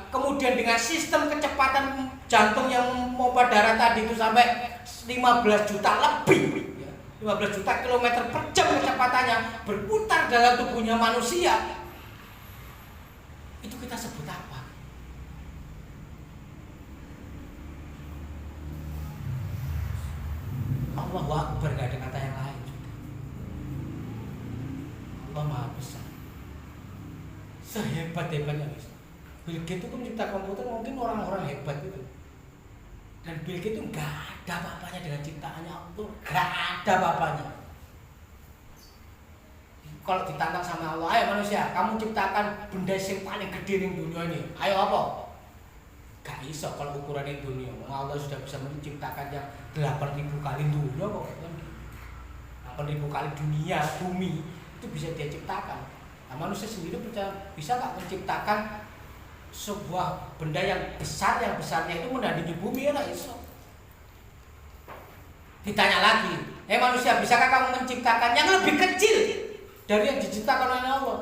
kemudian dengan sistem kecepatan jantung yang memompa darah tadi itu sampai 15 juta lebih, 15 juta kilometer per jam kecepatannya berputar dalam tubuhnya manusia, itu kita sebut apa? Allahu Akbar, gak ada kata yang lain juga. Allah Maha Besar, sehebat-hebatnya bisa. Bill Gates itu mencipta komputer mungkin orang-orang hebat itu. Dan Bill Gates itu gak ada apa-apanya dengan ciptaannya Allah, gak ada apa-apanya. Kalau ditantang sama Allah, ayo manusia, kamu ciptakan benda yang paling gede di dunia ini, ayo apa? Gak iso kalau ukuran di dunia. Allah sudah bisa menciptakan yang 8.000 kali dunia kok. 8.000 kali dunia, bumi itu bisa dia ciptakan. Nah, manusia sendiri bisa nggak menciptakan sebuah benda yang besar, yang besarnya itu menandingi bumi? Ya nggak iso. Ditanya lagi, manusia, bisakah kamu menciptakan yang lebih kecil dari yang diciptakan oleh Allah?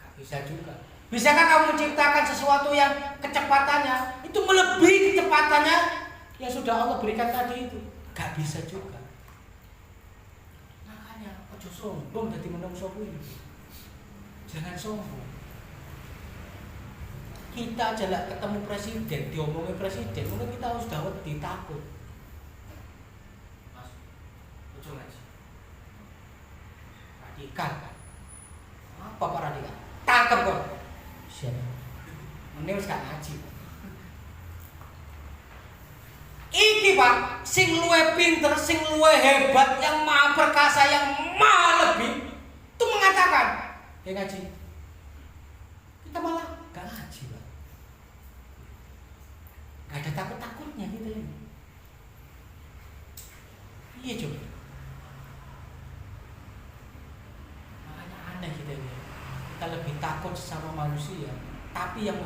Gak bisa juga. Bisakah kamu menciptakan sesuatu yang kecepatannya itu melebihi kecepatannya yang sudah Allah berikan tadi itu? Gak bisa juga. Makanya ojo sombong dadi menungso kuwi. Jangan sombong. Kita aja lah ketemu presiden, diomongin presiden, mungkin kita sudah wedi, takut. Mas, ojo ngaji. Radikal. Apa Pak Radikal? Tangkep kok. Siapa? Mending wis gak ngaji. Iki Pak, sing luwe pinter, sing luwe hebat, yang maha perkasa, yang maha lebih, itu mengatakan, ngaji. Kita malah gak ngaji Pak. Gak ada takut-takutnya kita ini. Iya coba. Makanya aneh kita ini. Kita lebih takut sama manusia, tapi yang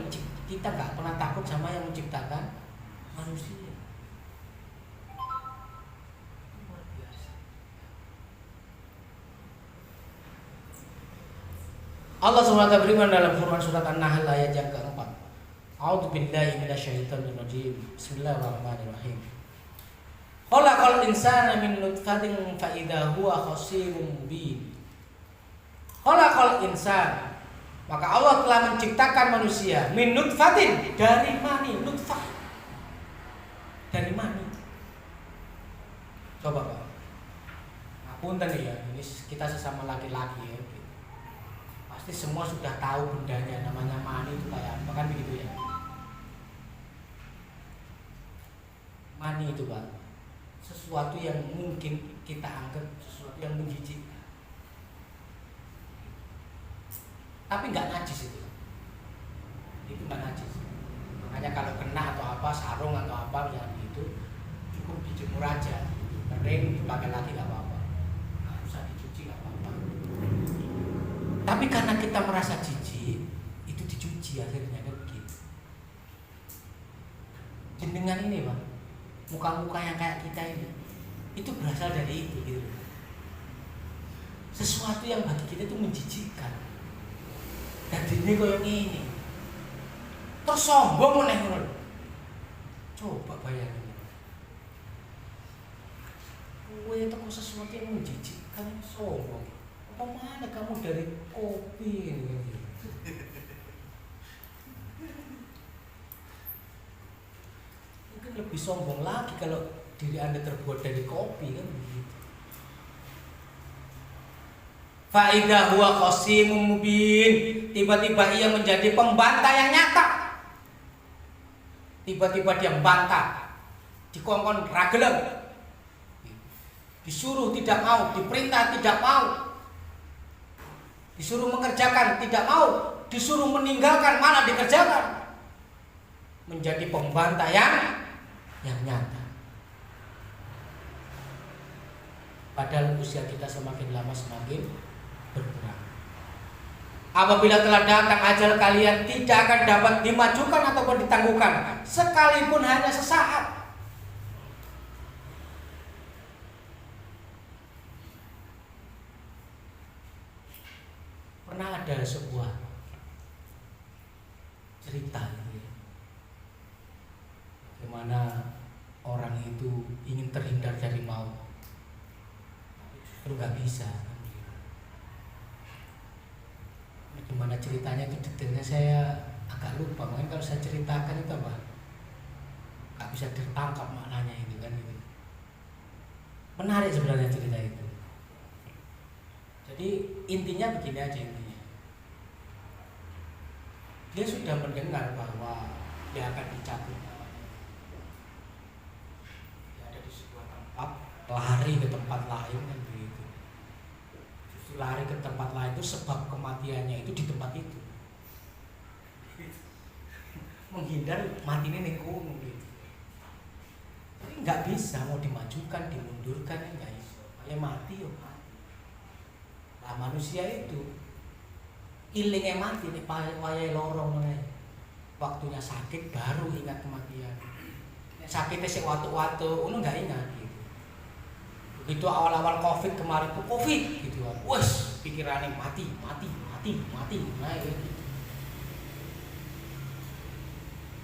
kita nggak pernah takut sama yang menciptakan manusia. Luar biasa. Allah SWT berfirman dalam Quran surat An-Nahl ayat yang keempat. A'udzu billahi minasyaitonir rajim. Bismillahirrahmanirrahim. Khalaqal insana min nutfatin fa idza huwa khasimun mubin. Khalaqal insan, maka Allah telah menciptakan manusia min nutfatin, dari mani. Nutfah dari mani. Coba Pak, ngapunten ya, ini kita sesama laki-laki ya, pasti semua sudah tahu bendanya namanya mani itu kayak apa, kan begitu ya. Mani itu Pak, sesuatu yang mungkin kita anggap sesuatu yang menjijikkan, tapi nggak najis itu nggak najis. Makanya kalau kena atau apa, sarung atau apa yang itu cukup dijemur aja, kering dipakai lagi nggak apa-apa, nggak usah dicuci nggak apa-apa. Tapi karena kita merasa jijik, itu dicuci akhirnya kan begitu. Jenengan ini Pak, muka-muka yang kayak kita ini, itu berasal dari itu gitu. Sesuatu yang bagi kita itu menjijikkan. Dan ini kayak gini. Terus sombong meneh ngono. Coba bayangin. Kowe itu sesuatu yang menjijikkan, sombong. Apa mana kamu dari kopi ini? Mungkin lebih sombong lagi kalau diri Anda terbuat dari kopi kan begitu. Faidah huwa qasimun mubin, tiba-tiba ia menjadi pembantah yang nyata. Tiba-tiba dia membantah, dikongkon ragelem, disuruh tidak mau, diperintah tidak mau, disuruh mengerjakan tidak mau, disuruh meninggalkan malah dikerjakan. Menjadi pembantah yang nyata. Padahal usia kita semakin lama semakin berkurang. Apabila telah datang ajal kalian, tidak akan dapat dimajukan ataupun ditangguhkan, sekalipun hanya sesaat. Pernah ada sebuah cerita gitu ya, bagaimana orang itu ingin terhindar dari maut, tapi nggak bisa. Gimana ceritanya itu detailnya saya agak lupa, mungkin kalau saya ceritakan itu apa nggak bisa tertangkap maknanya itu kan gitu. Menarik sebenarnya cerita itu. Jadi intinya begini aja intinya. Dia sudah mendengar bahwa dia akan dicabut. Dia ada di sebuah tempat, lari ke tempat lain kan begitu. Lari ke tempat lain itu sebab kematiannya itu di tempat itu. Menghindar matinya nekung gitu. Tapi nggak bisa mau dimajukan, dimundurkan nggak bisa. Kayak mati yo mati. Nah manusia itu ilingnya mati nih wayai lorong nih. Waktunya sakit baru ingat kematian. Sakitnya sih waktu-waktu, uno nggak ingat. Itu awal-awal COVID kemarin tuh COVID gitu kan, wes pikirannya mati. Nah gitu.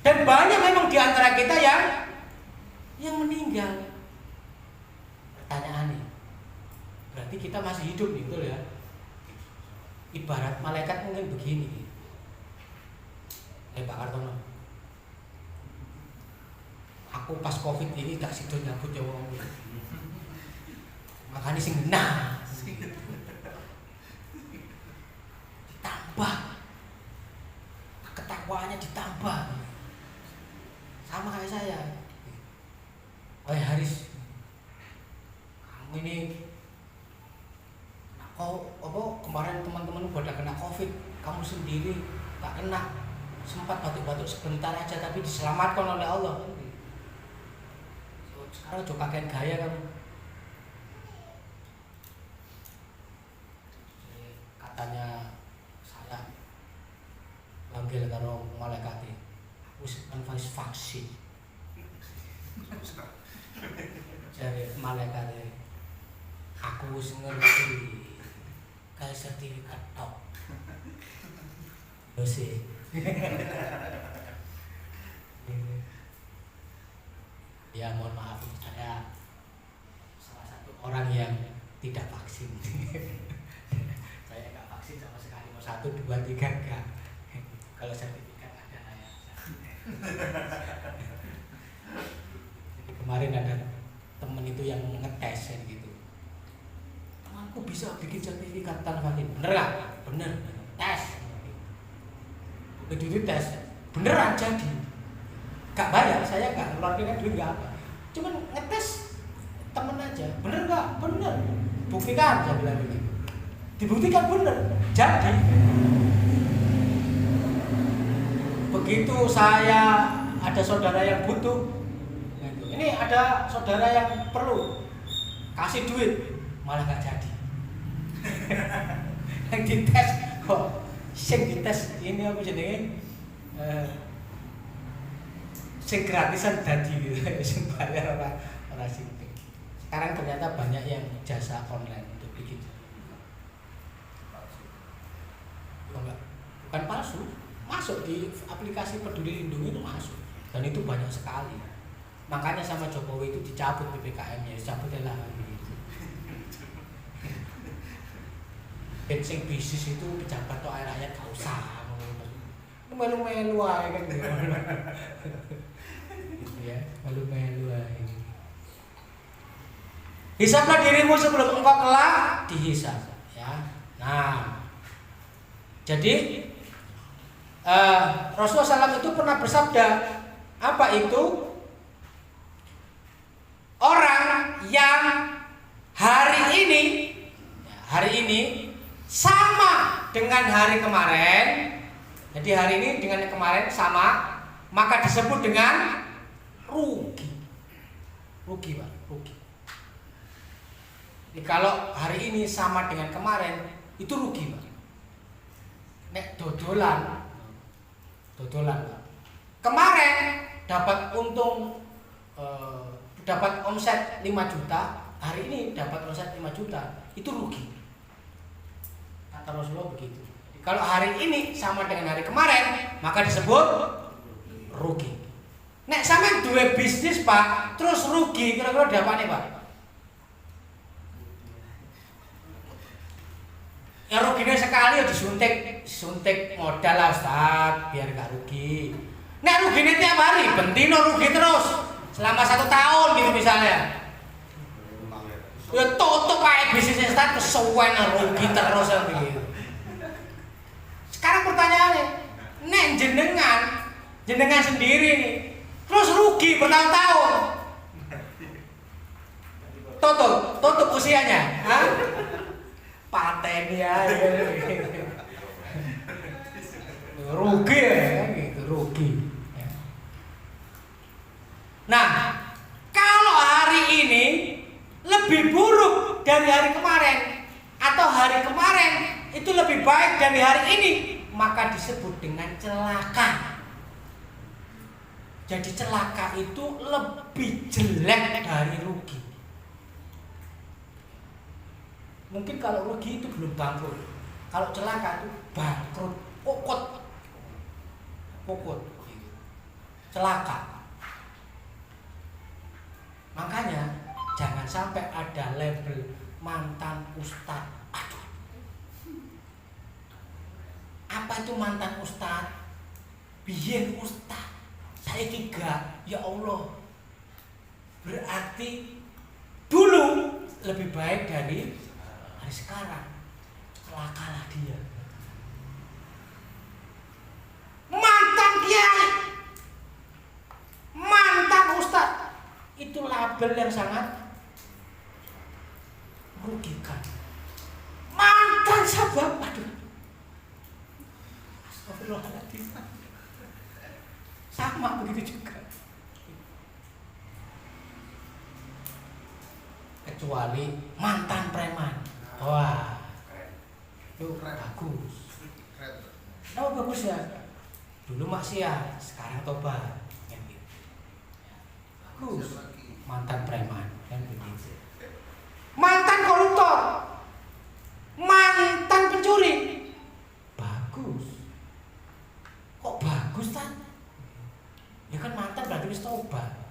Dan banyak memang di antara kita yang meninggal. Pertanyaannya, berarti kita masih hidup nih, betul ya? Ibarat malaikat mungkin begini. Pak Kartono, aku pas COVID ini tak situ nyambut ya wong. Makanya sing nah ditambah ketakwaannya ditambah sama kayak saya. Haris, kamu ini kemarin teman-teman pada kena COVID, kamu sendiri tak kena, sempat batuk-batuk sebentar aja tapi diselamatkan oleh Allah. Sekarang coba pakai gaya kamu. Katanya saya panggil karo malaikat wis anfas vaksin. Jadi malaikat aku wis ngerti kayak sertifikat tok. Dosi. Ya mohon maaf, saya salah satu orang yang tidak vaksin. Saya nggak vaksin sama sekali, mau 1, 2, 3 enggak. Kalau sertifikat ada ya. Jadi kemarin ada temen itu yang ngetes gitu. Temanku bisa bikin sertifikat tanpa vaksin, bener nggak? Bener. Tes. Begitu tes, beneran jadi. Gak bayar, saya nggak ngeluarin duit nggak apa. Cuman ngetes temen aja, bener nggak? Bener. Buktikan, saya bilang begitu. Dibuktikan bener, jadi begitu saya ada saudara yang butuh, ini ada saudara yang perlu kasih duit, malah nggak jadi. Yang dites kok, sing dites ini apa jenenge, sing gratisan dadi gitu, sing bayar orang sing. Sekarang ternyata banyak yang jasa online untuk begitu. Bukan palsu, masuk di aplikasi Peduli Lindungi itu masuk, dan itu banyak sekali. Makanya sama Jokowi itu dicabut PPKM-nya, dicabut lah gitu. Sing bisnis itu pejabat atau rakyat gak usah, melu-melu aja kan gitu. Gitu ya, melu-melu aja. Hisaplah dirimu sebelum engkau kelak dihisap, ya. Nah, jadi Rasulullah SAW itu pernah bersabda, apa itu? Orang yang hari ini sama dengan hari kemarin, jadi hari ini dengan yang kemarin sama, maka disebut dengan rugi. Rugi, Pak, rugi. Jadi kalau hari ini sama dengan kemarin, itu rugi, Pak. Nek dodolan, Pak. Kemarin dapat untung, dapat omset 5 juta, hari ini dapat omset 5 juta, itu rugi. Kata Rasulullah begitu. Jadi, kalau hari ini sama dengan hari kemarin, maka disebut rugi. Nek sampe duwe bisnis, Pak, terus rugi, kira-kira dapane, Pak? Ya ruginya sekali ya disuntik modal lah, Ustaz, biar gak rugi. Nek ruginya tiap hari, bentino rugi terus selama 1 tahun gitu misalnya. Ya tutup kayak bisnisnya Ustaz, kesuwen rugi terus gitu. Sekarang pertanyaannya, nek jenengan sendiri nih, terus rugi bertahun-tahun, tutup usianya, hah? Paten ya, rugi ya, gitu, rugi. Nah, kalau hari ini lebih buruk dari hari kemarin, atau hari kemarin itu lebih baik dari hari ini, maka disebut dengan celaka. Jadi celaka itu lebih jelek dari rugi. Mungkin kalau rugi itu belum bangkrut, kalau celaka itu bangkrut, pokok, celaka. Makanya jangan sampai ada label mantan ustadz. Aduh, apa itu mantan ustadz? Biyen ustadz, saya gak, ya Allah. Berarti dulu lebih baik dari sekarang. Celakalah dia. Mantan kiai, mantan ustadz, itu label yang sangat merugikan. Mantan sabab, aduh, astagfirullahaladzim, sama begitu juga. Kecuali mantan preman. Wah, itu bagus. Kenapa bagus ya? Dulu maksiat, sekarang tobat. Kan gitu. Bagus. Mantan preman, kan begitu. Mantan koruptor, mantan pencuri, bagus. Kok bagus kan? Ya kan mantan berarti wis tobat.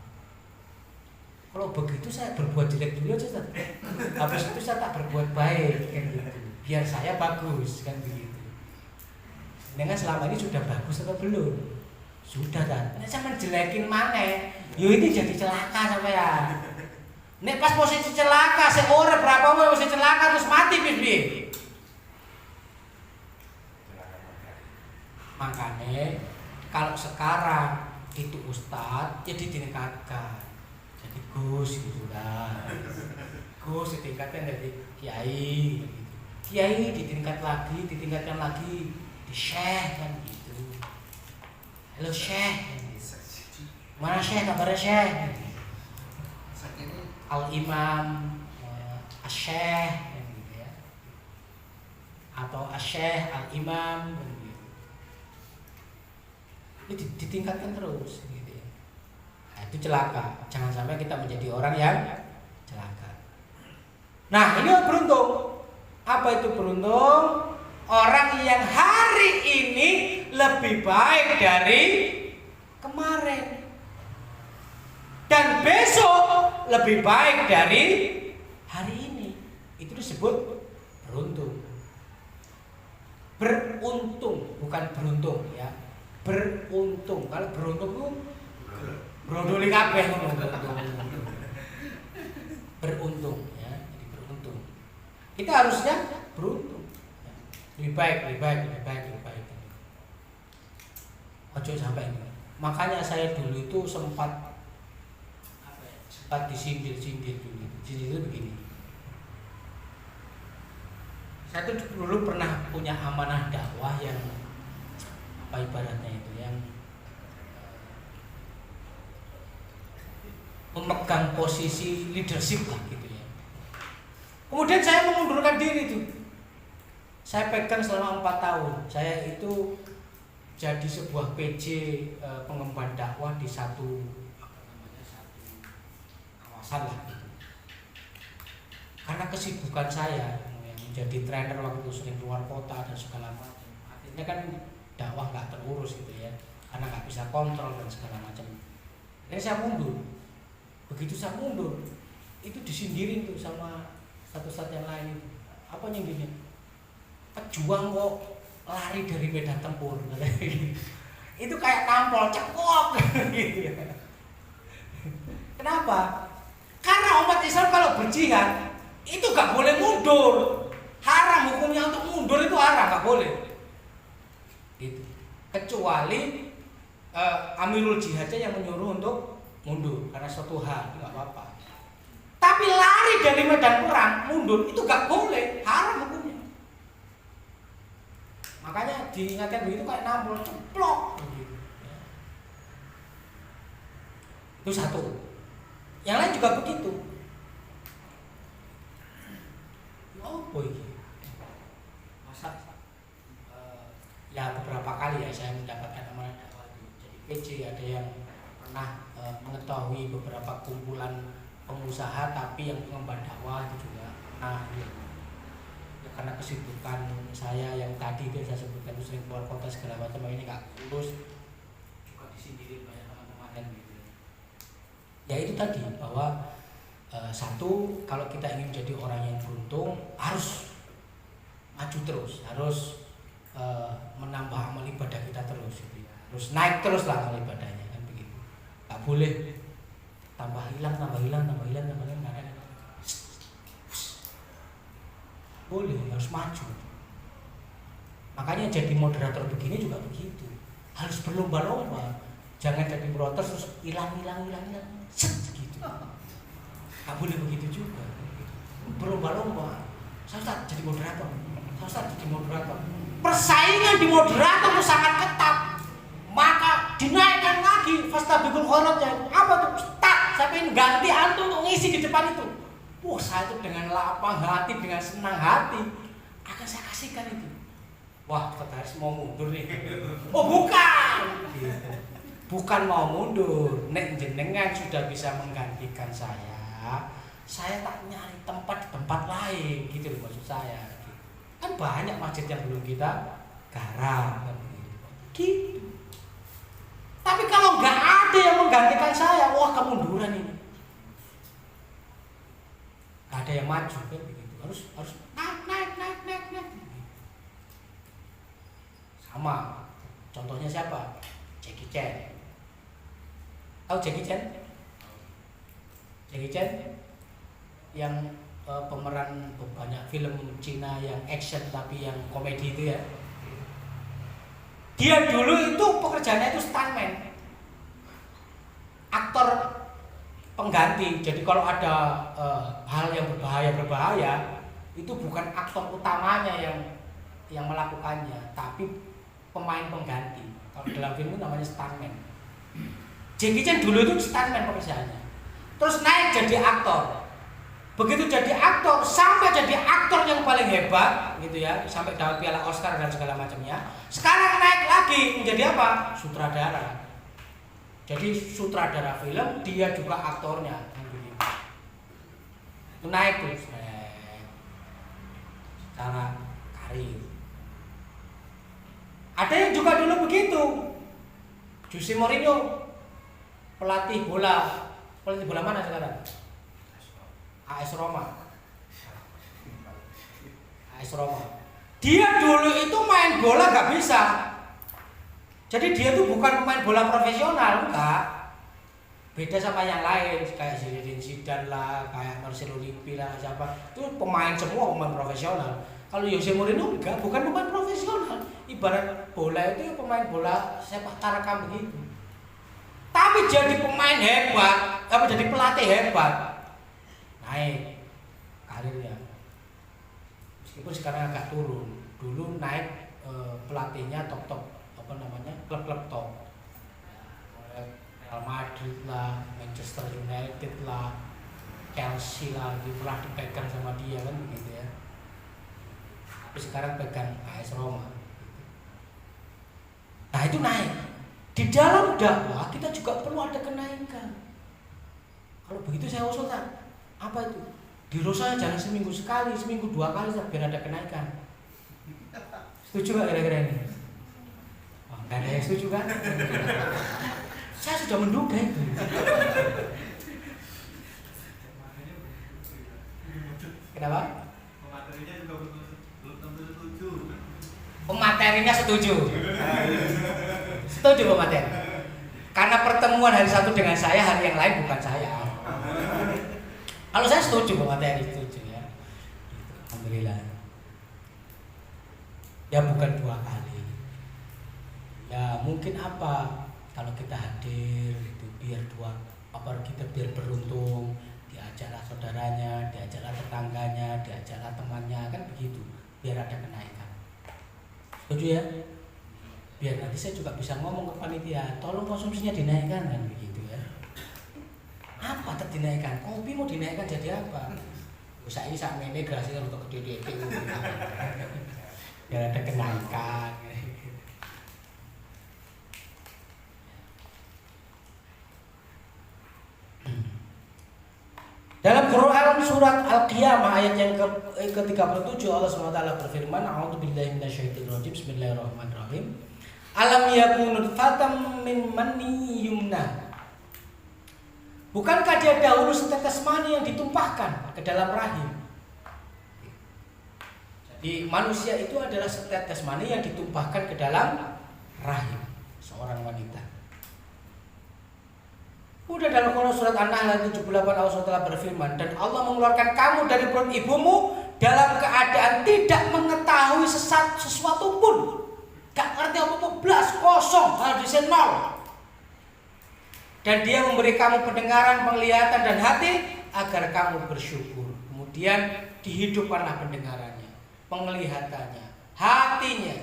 Kalau begitu saya berbuat jelek dulu aja, habis itu saya tak berbuat baik, kan gitu. Biar saya bagus, kan begitu. Dengan selama ini sudah bagus atau belum? Sudah kan? Nek sampean jelekin maneh, yo ini jadi celaka sampean. Nek pas posisi celaka, seorang berapa wae posisi celaka terus mati piye? Makanya kalau sekarang itu ustadz ya ditingkatkan. Jadi Gus gitu kan. Gus ditingkatkan dari kiai gitu. Kiai ditingkatkan lagi di syekh kan gitu. Halo syekh. Mana Syekh, kabarnya Syekh? Al-Imam, Asy-Syekh gitu ya. Atau Asy-Syekh, Al-Imam gitu. Itu ditingkatkan terus gitu ya. Nah, itu celaka. Jangan sampai kita menjadi orang yang celaka. Nah, ini beruntung. Apa itu beruntung? Orang yang hari ini lebih baik dari kemarin. Dan besok lebih baik dari hari ini. Itu disebut beruntung. Beruntung, bukan beruntung ya. Beruntung. Kalau beruntung itu brodoli kabeh ngomong beruntung. Beruntung ya, jadi beruntung. Kita harusnya beruntung. Lebih baik. Ojo sampai ini. Makanya saya dulu itu sempat disindir dulu. Sindir itu begini. Saya tuh dulu pernah punya amanah dakwah yang apa ibaratnya itu, yang memegang posisi leadership lah gitu ya. Kemudian saya mengundurkan diri tuh. Saya pegang selama 4 tahun. Saya itu jadi sebuah PJ pengemban dakwah di satu kawasan lah gitu. Karena kesibukan saya yang menjadi trainer waktu itu sering keluar kota dan segala macam. Akhirnya kan dakwah nggak terurus gitu ya. Karena nggak bisa kontrol dan segala macam. Jadi saya mundur. Begitu saya mundur, itu disindirin tuh sama satu ustadz yang lain itu. Apa nyindirnya? Pejuang kok lari dari medan tempur. Itu kayak tampol cekok gitu ya. Kenapa? Karena umat Islam kalau berjihad itu gak boleh mundur. Haram hukumnya untuk mundur, itu haram, gak boleh. Gitu. Kecuali Amirul Jihadnya yang menyuruh untuk mundur karena suatu hal, itu gak apa-apa. Tapi lari dari medan perang, mundur, itu gak boleh, haram hukumnya. Makanya diingatkan begitu kayak nampol ceplok gitu. Itu satu. Yang lain juga begitu. Oh boy, masa ya beberapa kali ya saya mendapatkan amanah dakwah jadi PJ. Ada yang pernah mengetahui beberapa kumpulan pengusaha tapi yang pengemban dakwah itu juga. Nah, ya, karena kesibukan saya yang tadi itu saya sebutkan sering keluar kota segala macam, ini nggak kurus, juga disindirin banyak teman-teman gitu. Ya itu tadi bahwa satu, kalau kita ingin menjadi orang yang beruntung harus maju terus, harus menambah amal ibadah kita terus gitu ya. Harus naik terus lah amal ibadahnya kan begitu. Nggak boleh tambah hilang karena boleh, harus maju. Makanya jadi moderator begini juga begitu, harus berlomba-lomba. Jangan jadi protes terus hilang gitu. Nggak boleh begitu juga. Berlomba-lomba. Saya jadi moderator. Persaingan di moderator itu sangat ketat. Maka dinaikkan lagi fastabiqul khairat ya. Apa tuh? Ustaz, saya pengen ganti antum untuk ngisi di depan itu. Wah, saya itu dengan lapang hati, dengan senang hati akan saya kasihkan itu. Wah, Ustaz mau mundur nih. Oh, bukan. Bukan mau mundur. Nek jenengan sudah bisa menggantikan saya tak nyari tempat di tempat lain gitu loh maksud saya. Kan banyak masjid yang belum kita garap kan gitu. Tapi kalau nggak ada yang menggantikan saya, wah kemunduran ini. Gak ada yang maju kan begitu. Harus naik. Sama. Contohnya siapa? Jackie Chan. Tahu Jackie Chan? Jackie Chan yang pemeran banyak film Cina yang action tapi yang komedi itu ya. Dia dulu itu pekerjaannya itu stuntman, aktor pengganti. Jadi kalau ada hal yang berbahaya itu bukan aktor utamanya yang melakukannya, tapi pemain pengganti. Kalau dalam film itu namanya stuntman. Jackie Chan dulu itu stuntman pekerjaannya. Terus naik jadi aktor. Begitu jadi aktor, sampai jadi aktor yang paling hebat gitu ya, sampai dapat piala Oscar dan segala macamnya. Sekarang naik lagi menjadi apa? Sutradara. Jadi sutradara film, dia juga aktornya. Itu naik tuh secara karir. Ada yang juga dulu begitu. Jose Mourinho, pelatih bola mana sekarang? AS Roma. Dia dulu itu main bola gak bisa. Jadi dia tuh bukan pemain bola profesional, enggak. Beda sama yang lain kayak Zinedine Zidane lah, kayak Marcelo Lippi lah, siapa. Itu pemain semua pemain profesional. Kalau Jose Mourinho enggak, bukan pemain profesional. Ibarat bola itu pemain bola sepak takraw begitu. Tapi jadi pemain hebat, jadi pelatih hebat. Naik karirnya. Meskipun sekarang agak turun. Dulu naik pelatihnya top klub-klub top. Real Madrid lah, Manchester United lah, Chelsea lah, pernah dipegang sama dia kan begitu ya. Tapi sekarang pegang AS Roma. Nah itu naik. Di dalam dakwah kita juga perlu ada kenaikan. Kalau begitu saya usulkan, apa itu? Di Rosa jangan seminggu sekali, seminggu 2 kali biar ada kenaikan. Setuju gak kira-kira ini? Oh, gak ada yang setuju kan? Saya sudah menduga itu. Kenapa? Pematerinya juga belum tentu setuju. Pematerinya setuju. Setuju pemateri. Karena pertemuan hari satu dengan saya, hari yang lain bukan saya. Kalau saya setuju pemateri, setuju ya. Alhamdulillah. Ya bukan 2 kali. Ya mungkin apa? Kalau kita hadir itu biar kita biar beruntung, diajaklah saudaranya, diajaklah tetangganya, diajaklah temannya, kan begitu. Biar ada kenaikan. Setuju ya? Biar nanti saya juga bisa ngomong ke panitia, tolong konsumsinya dinaikkan kan begitu ya. Apa dinaikkan? Kopi mau dinaikkan jadi apa? Usah ini sama ini grasi untuk gede-gede. Biar ada kenaikan. Dalam Quran surat Al-Qiyamah ayat yang ke-37 Allah SWT berfirman, A'udzubillahi minasyaitonirrajim, Bismillahirrahmanirrahim. Alam yakunu nutfatam min manni yumna. Bukankah dia dahulu setetes mani yang ditumpahkan ke dalam rahim? Jadi manusia itu adalah setetes mani yang ditumpahkan ke dalam rahim seorang wanita. Udah dalam Quran surat An-Nahl ayat 78 Allah SWT berfirman, dan Allah mengeluarkan kamu dari perut ibumu dalam keadaan tidak mengetahui sesuatu pun. Gak ngerti apa-apa, belas, kosong, hadisnya 0. Dan dia memberi kamu pendengaran, penglihatan dan hati agar kamu bersyukur. Kemudian dihidupkanlah pendengarannya, penglihatannya, hatinya.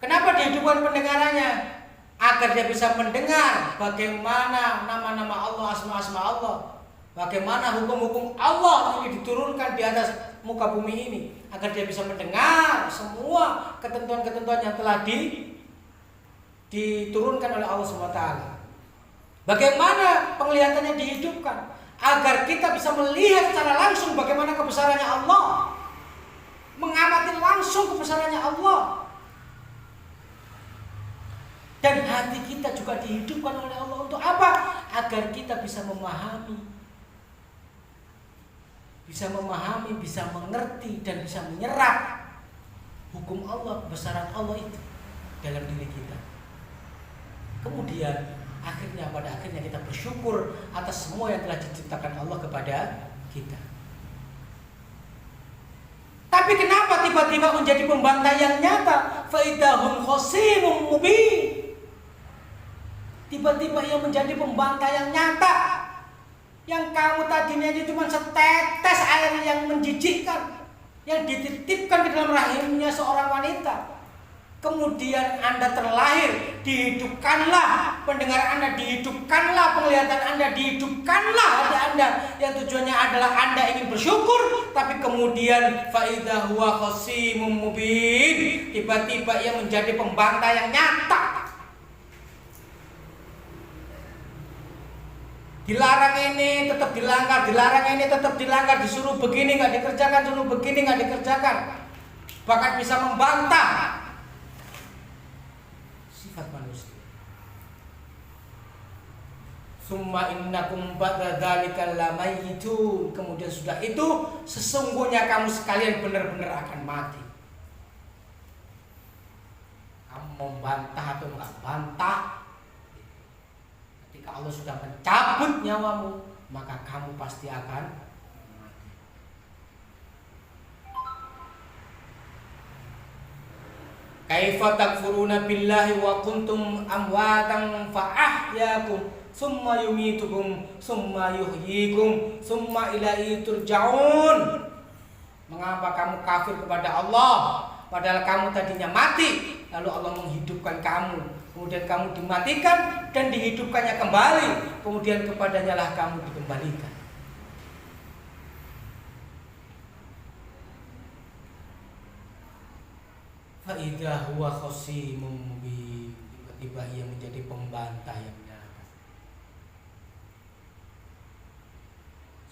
Kenapa dihidupkan pendengarannya? Agar dia bisa mendengar bagaimana nama-nama Allah, asma-asma Allah, bagaimana hukum-hukum Allah ini diturunkan di atas muka bumi ini, agar dia bisa mendengar semua ketentuan-ketentuan yang telah diturunkan oleh Allah SWT. Bagaimana penglihatannya dihidupkan, agar kita bisa melihat secara langsung bagaimana kebesarannya Allah, mengamati langsung kebesarannya Allah. Dan hati kita juga dihidupkan oleh Allah untuk apa? Agar kita bisa memahami, bisa mengerti dan bisa menyerap hukum Allah, kebesaran Allah itu dalam diri kita. Kemudian pada akhirnya kita bersyukur atas semua yang telah diciptakan Allah kepada kita. Tapi kenapa tiba-tiba menjadi pembantaian nyata? Faidahum khosimum mubin. Tiba-tiba ia menjadi pembantaian nyata. Yang kamu tadinya aja cuma setetes air yang menjijikkan, yang dititipkan ke dalam rahimnya seorang wanita. kemudian Anda terlahir, dihidupkanlah pendengar Anda, dihidupkanlah penglihatan Anda, dihidupkanlah hati Anda, yang tujuannya adalah Anda ingin bersyukur, tapi kemudian faidha huwa khasimun mubin, tiba-tiba ia menjadi pembantah yang nyata. Dilarang ini tetap dilanggar, dilarang ini tetap dilanggar, disuruh begini nggak dikerjakan, suruh begini nggak dikerjakan, bahkan bisa membantah sifat manusia. Summa innakum ba'da dzalika lamayitun. Kemudian sudah itu sesungguhnya kamu sekalian benar-benar akan mati. Kamu membantah atau enggak bantah, ketika Allah sudah mencabut nyawamu, maka kamu pasti akan mati. Kaifa takfuruna billahi wa kuntum amwatan fa ahyakum summa yumitukum summa yuhyikum summa ilaihi turja'un. Mengapa kamu kafir kepada Allah padahal kamu tadinya mati, lalu Allah menghidupkan kamu, kemudian kamu dimatikan dan dihidupkannya kembali, kemudian kepadanya lah kamu dikembalikan. Fa'idha huwa khasimun mubin. Tiba-tiba ia menjadi pembantah yang nyata.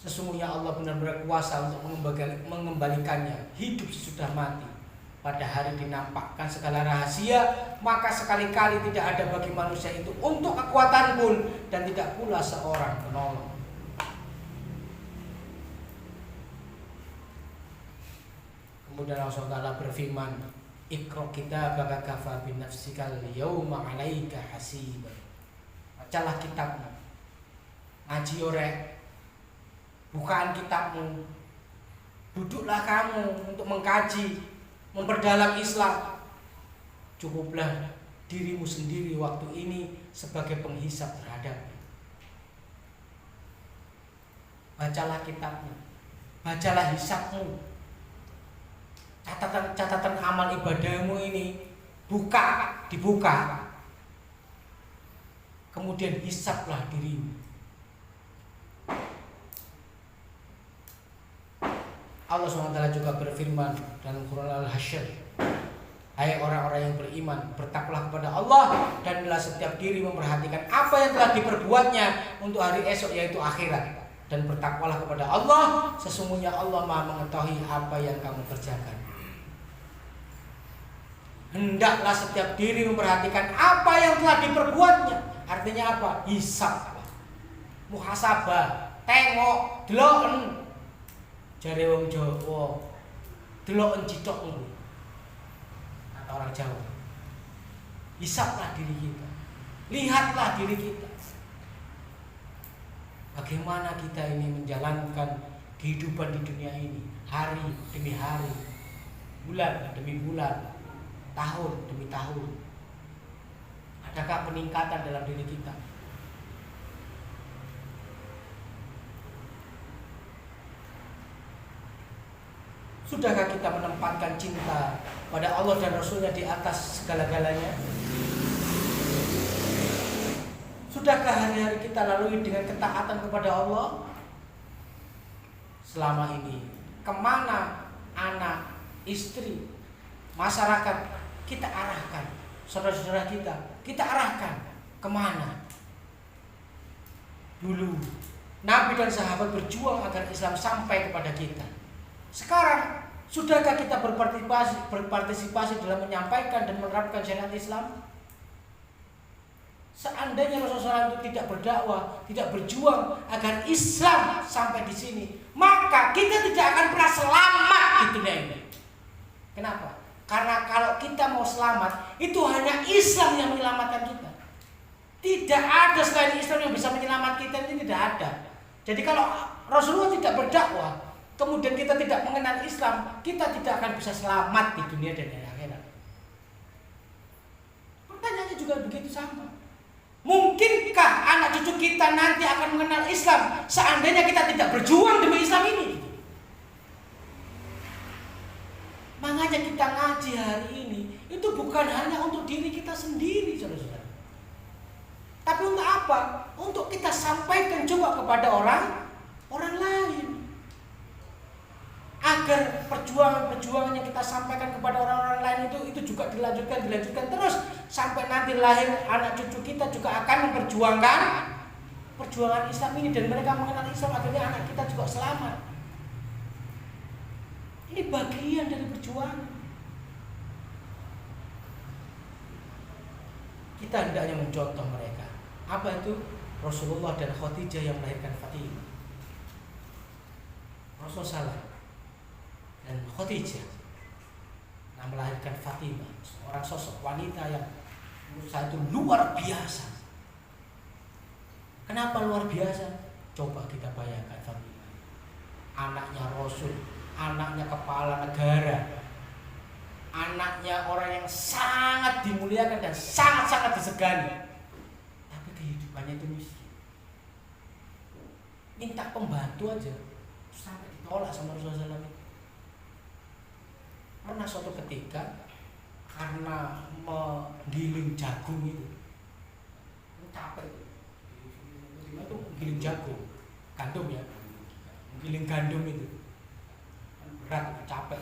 Sesungguhnya Allah benar-benar kuasa untuk mengembalikannya hidup sesudah mati. Pada hari dinampakkan segala rahasia, maka sekali-kali tidak ada bagi manusia itu untuk kekuatan pun, dan tidak pula seorang penolong. Kemudian Allah berfirman, Iqra kitabaka kafa bi nafsikal yawma 'alaika hasiba. Bacalah kitabmu. Ngaji orek. Bukaan kitabmu. Duduklah kamu untuk mengkaji, memperdalam Islam. Cukuplah dirimu sendiri waktu ini sebagai penghisap terhadapnya. Bacalah kitabmu. Bacalah hisabmu. Catatan amal ibadahmu ini dibuka, kemudian hisablah dirimu. Allah SWT juga berfirman dalam Quran Al-Hasyr, hai orang-orang yang beriman, bertakwalah kepada Allah dan hendaklah setiap diri memperhatikan apa yang telah diperbuatnya untuk hari esok, yaitu akhirat, dan bertakwalah kepada Allah, sesungguhnya Allah Maha mengetahui apa yang kamu kerjakan. Hendaklah setiap diri memperhatikan apa yang telah diperbuatnya. Artinya apa? Hisab, muhasabah, tengok, deloken. Jare wong Jawa, deloken citok ngono. Kata orang Jawa. Hisablah diri kita. Lihatlah diri kita. Bagaimana kita ini menjalankan kehidupan di dunia ini, hari demi hari, bulan demi bulan, tahun demi tahun. Adakah peningkatan dalam diri kita? Sudahkah kita menempatkan cinta pada Allah dan Rasulnya di atas segala-galanya? Sudahkah hari-hari kita lalui dengan ketaatan kepada Allah? Selama ini kemana anak, istri, masyarakat kita arahkan, saudara-saudara kita arahkan kemana? Dulu Nabi dan sahabat berjuang agar Islam sampai kepada kita. Sekarang sudahkah kita berpartisipasi dalam menyampaikan dan menerapkan syariat Islam? Seandainya Rasulullah itu tidak berdakwah, tidak berjuang agar Islam sampai di sini, maka kita tidak akan pernah selamat di dunia ini. Kenapa? Karena kalau kita mau selamat, itu hanya Islam yang menyelamatkan kita. Tidak ada selain Islam yang bisa menyelamatkan kita, ini tidak ada. Jadi kalau Rasulullah tidak berdakwah, kemudian kita tidak mengenal Islam, kita tidak akan bisa selamat di dunia dan di akhirat. Pertanyaannya juga begitu sama. Mungkinkah anak cucu kita nanti akan mengenal Islam seandainya kita tidak berjuang demi Islam ini? Makanya kita ngaji hari ini itu bukan hanya untuk diri kita sendiri, saudara-saudara. Tapi untuk apa? Untuk kita sampaikan juga kepada orang lain. Agar perjuangan yang kita sampaikan kepada orang-orang lain itu juga dilanjutkan terus sampai nanti lahir anak cucu kita juga akan memperjuangkan perjuangan Islam ini, dan mereka mengenal Islam, akhirnya anak kita juga selamat. Ini bagian dari perjuangan. Kita hendaknya mencontoh mereka. Apa itu? Rasulullah dan Khadijah yang melahirkan Fatimah. Rasul salah dan Khadijah yang melahirkan Fatimah, seorang sosok wanita yang menurut saya itu luar biasa. Kenapa luar biasa? Coba kita bayangkan Fatimah, anaknya Rasul, anaknya kepala negara, anaknya orang yang sangat dimuliakan dan sangat-sangat disegani, tapi kehidupannya itu miskin. Minta pembantu aja sampai ditolak sama Rasulullah SAW. Pernah suatu ketika karena menggiling jagung itu capek, itu menggiling jagung, gandum ya, menggiling gandum itu berat, capek,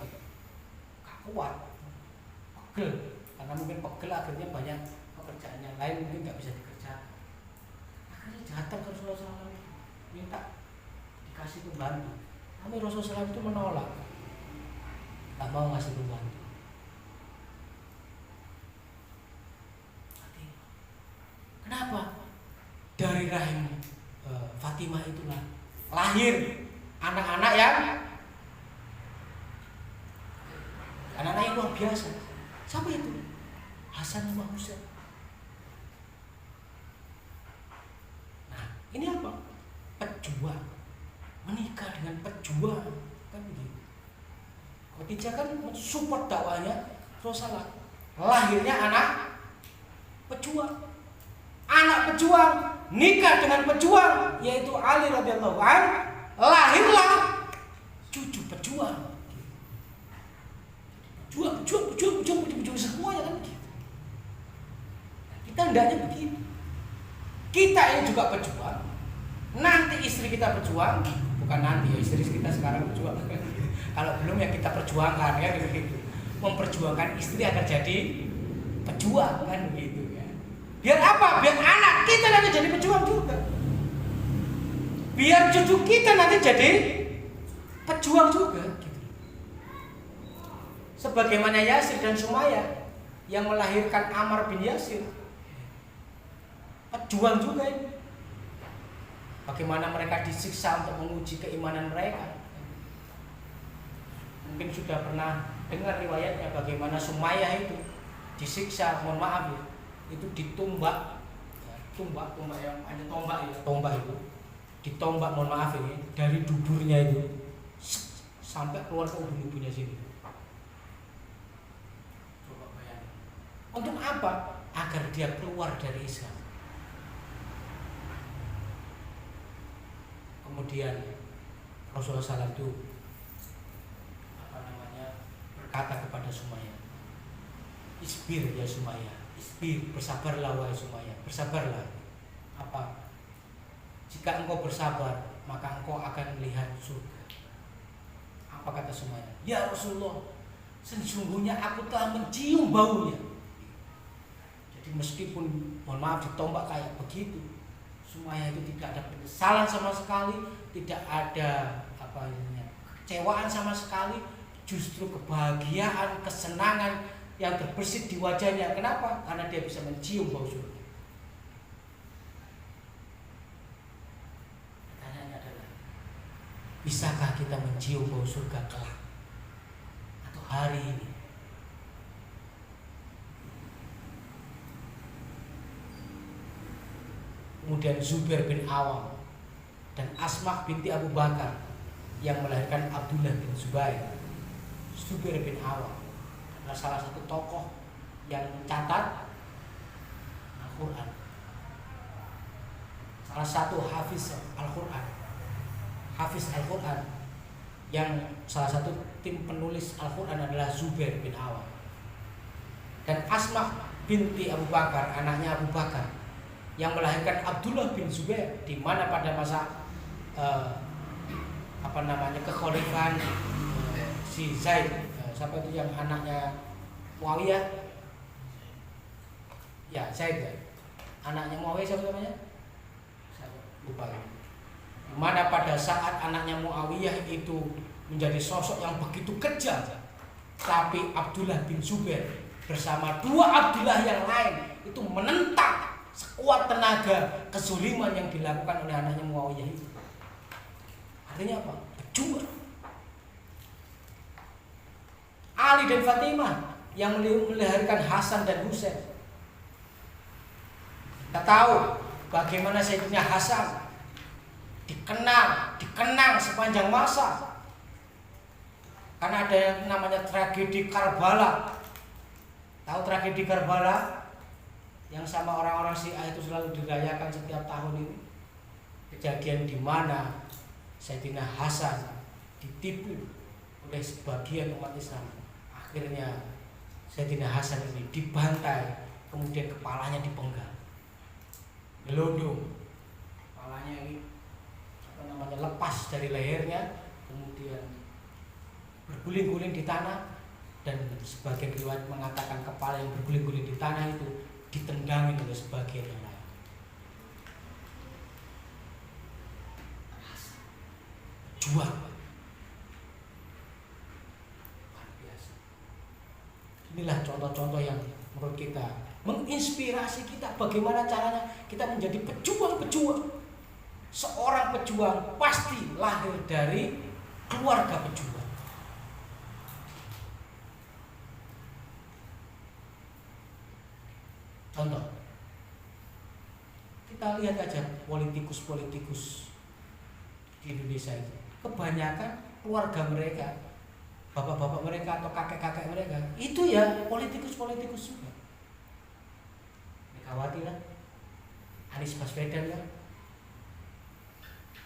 gak kuat, pegel, karena mungkin pegel akhirnya banyak pekerjaan yang lain mungkin gak bisa dikerjakan. Akhirnya datang ke Rasulullah SAW minta dikasih pembantu, tapi Rasulullah SAW itu menolak, tak mau ngasih pembantu. Kenapa? Dari rahim Fatimah itulah lahir anak-anak yang luar biasa. Siapa itu? Hasan sama Husain. Nah, ini apa? Pejuang, menikah dengan pejuang, kan begitu. Khadijah kan mensupport dakwahnya Rasulullah. Lahirnya anak pejuang. Anak pejuang nikah dengan pejuang, yaitu Ali radhiyallahu anhu. Lahirlah cucu pejuang. Pejuang semuanya kan begitu. Kita hendaknya begitu. Kita ini juga pejuang. Nanti istri kita berjuang, bukan nanti ya, istri kita sekarang berjuang. Kalau belum ya kita perjuangkan kan begitu. Memperjuangkan istri agar jadi pejuang kan begitu ya. Biar apa? Biar anak kita nanti jadi pejuang juga. Biar cucu kita nanti jadi pejuang juga gitu. Sebagaimana Yasir dan Sumayyah yang melahirkan Ammar bin Yasir, pejuang juga ini. Bagaimana mereka disiksa untuk menguji keimanan mereka. Mungkin sudah pernah dengar riwayatnya bagaimana Sumayyah itu disiksa, mohon maaf ya, itu ditumbak, tumbak yang ada tombak itu ditombak, mohon maaf ini, dari duburnya itu sampai keluar ke ubun-ubunnya sini. Coba bayangin. Untuk apa? Agar dia keluar dari Islam. Kemudian Rasulullah SAW itu berkata kepada Sumayyah, "Isbir ya Sumayyah, isbir, bersabarlah wahai Sumayyah, bersabarlah." Apa? Jika engkau bersabar, maka engkau akan melihat surga. Apa kata Sumayyah? "Ya Rasulullah, sesungguhnya aku telah mencium baunya." Jadi meskipun mohon maaf ditombak kayak begitu, Sumayyah itu tidak ada penyesalan sama sekali, tidak ada kecewaan sama sekali, justru kebahagiaan, kesenangan yang terbersit di wajahnya. Kenapa? Karena dia bisa mencium bau surga. Pertanyaannya adalah, bisakah kita mencium bau surga kelak atau hari ini? Kemudian Zubair bin Awam dan Asmah binti Abu Bakar yang melahirkan Abdullah bin Zubair. Zubair bin Awam adalah salah satu tokoh yang mencatat Al-Quran, salah satu hafiz Al-Quran, yang salah satu tim penulis Al-Quran adalah Zubair bin Awam. dan Asma binti Abu Bakar, anaknya Abu Bakar, yang melahirkan Abdullah bin Zubair, di mana pada masa kekhalifahan si Zaid, siapa itu yang anaknya Muawiyah? Ya, Zaid ya. Anaknya Muawiyah siapa namanya? Saya lupa. Di mana pada saat anaknya Muawiyah itu menjadi sosok yang begitu kejam, tapi Abdullah bin Zubair bersama dua Abdullah yang lain itu menentang sekuat tenaga kezuliman yang dilakukan oleh anaknya Muawiyah itu. Artinya apa? Pejuang. Ali dan Fatimah yang melahirkan Hasan dan Husain. Kita tahu bagaimana Sayyidina Hasan dikenang sepanjang masa. Karena ada yang namanya tragedi Karbala. Tahu tragedi Karbala yang sama orang-orang Syiah itu selalu dirayakan setiap tahun ini? Kejadian di mana Sayyidina Hasan ditipu oleh sebagian umat Islam. Akhirnya Sayyidina Hasan ini dibantai, kemudian kepalanya dipenggal, gelondong, kepalanya ini lepas dari lehernya, kemudian berguling-guling di tanah, dan sebagian riwayat mengatakan kepala yang berguling-guling di tanah itu ditendangin oleh sebagian yang lain. Juang luar biasa. Inilah contoh-contoh yang menurut kita menginspirasi kita bagaimana caranya kita menjadi pejuang-pejuang. Seorang pejuang pasti lahir dari keluarga pejuang. Contoh, kita lihat aja politikus-politikus di Indonesia itu, kebanyakan keluarga mereka, bapak-bapak mereka atau kakek-kakek mereka itu ya politikus-politikus juga. Megawati lah, Anies Baswedan lah,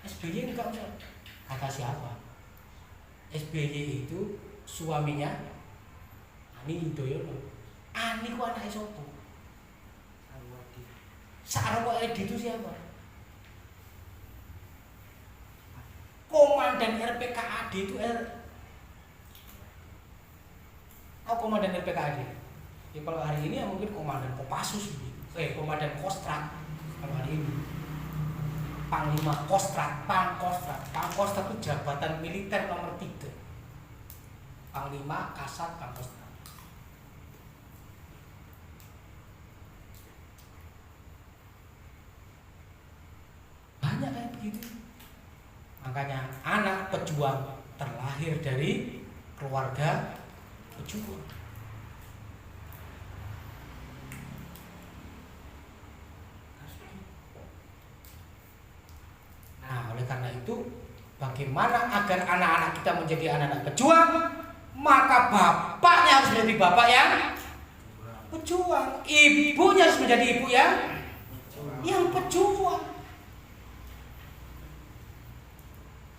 SBY enggak usah. Kata siapa? SBY itu suaminya Ani Yudhoyono. Ani ku anaknya sopo? Sarwadi itu siapa? Komandan RPKAD itu komandan RPKAD. Ya, kalau hari ini ya mungkin komandan Kopassus, komandan Kostrat. Kalau hari ini Panglima Kostrat, Pangkostrat itu jabatan militer nomor 3. Panglima, Kasat, Pangkostrat. Banyak kayak begitu. Makanya anak pejuang terlahir dari keluarga pejuang. Nah, oleh karena itu, bagaimana agar anak-anak kita menjadi anak-anak pejuang? Maka bapaknya harus menjadi bapak yang pejuang, ibunya harus menjadi ibu yang pejuang.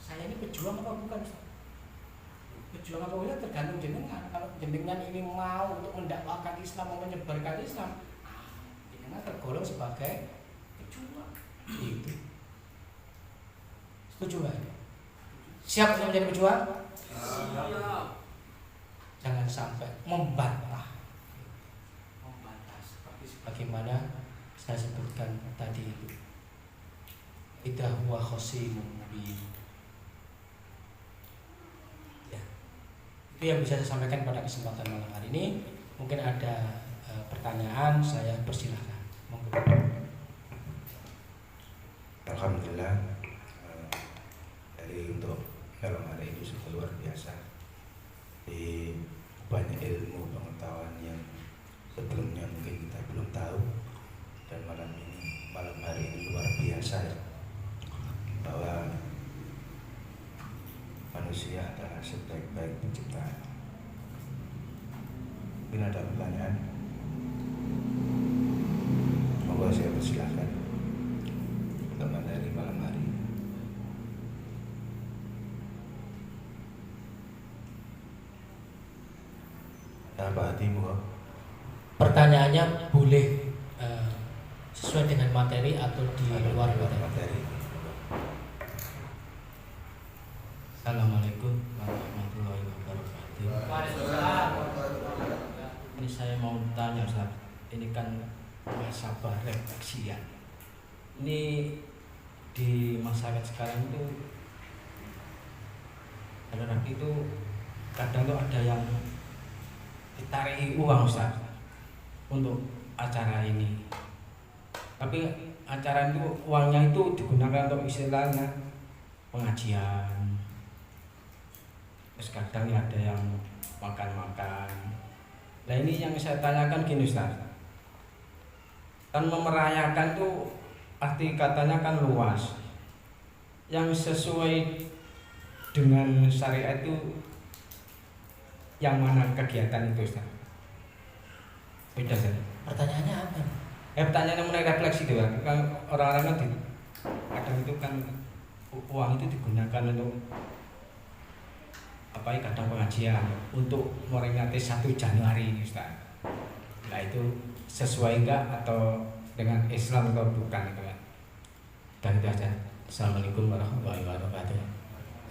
Saya ini pejuang apa bukan? Pejuang apa bukan tergantung jenengan. Kalau jenengan ini mau untuk mendakwakan Islam, mau menyebarkan Islam, jenengan tergolong sebagai pejuang. Itu. Setuju nggak? Siap untuk menjadi pejuang? Jangan sampai membantah seperti bagaimana saya sebutkan tadi itu. Idza huwa khasimun mubin. Ya. Itu yang bisa saya sampaikan pada kesempatan malam hari ini. Mungkin ada pertanyaan, saya persilahkan. Monggo. Alhamdulillah. Untuk malam hari ini sudah luar biasa, di banyak ilmu pengetahuan yang sebelumnya mungkin kita belum tahu, dan malam hari ini luar biasa ya, bahwa manusia adalah sebaik-baik penciptaan. Mungkin ada pertanyaan, monggo saya persilahkan teman dari malam hari. Apa hatimu kok? Pertanyaannya boleh sesuai dengan materi atau di luar materi. Assalamualaikum warahmatullahi wabarakatuh. Ini saya mau tanya Ustaz, ini kan muhasabah refleksi ya. Ini di masyarakat sekarang itu laki itu kadang tuh ada yang ditarik uang Ustaz untuk acara ini. Tapi acara itu uangnya itu digunakan untuk istilahnya pengajian. Terus kadang ada yang makan-makan. Nah ini yang saya tanyakan gini Ustaz. Kan memerayakan tuh arti katanya kan luas. Yang sesuai dengan syariat itu yang mana kegiatan itu Ustaz? Beda saja. Pertanyaannya apa? Pertanyaannya mengenai refleksi itu kan orang-orang kan kadang itu kan uang itu digunakan untuk apa ya, kadang pengajian untuk memperingati 1 Januari ini Ustaz. Nah itu sesuai enggak atau dengan Islam atau bukan itu kan? Dan itu aja. Assalamualaikum warahmatullahi wabarakatuh.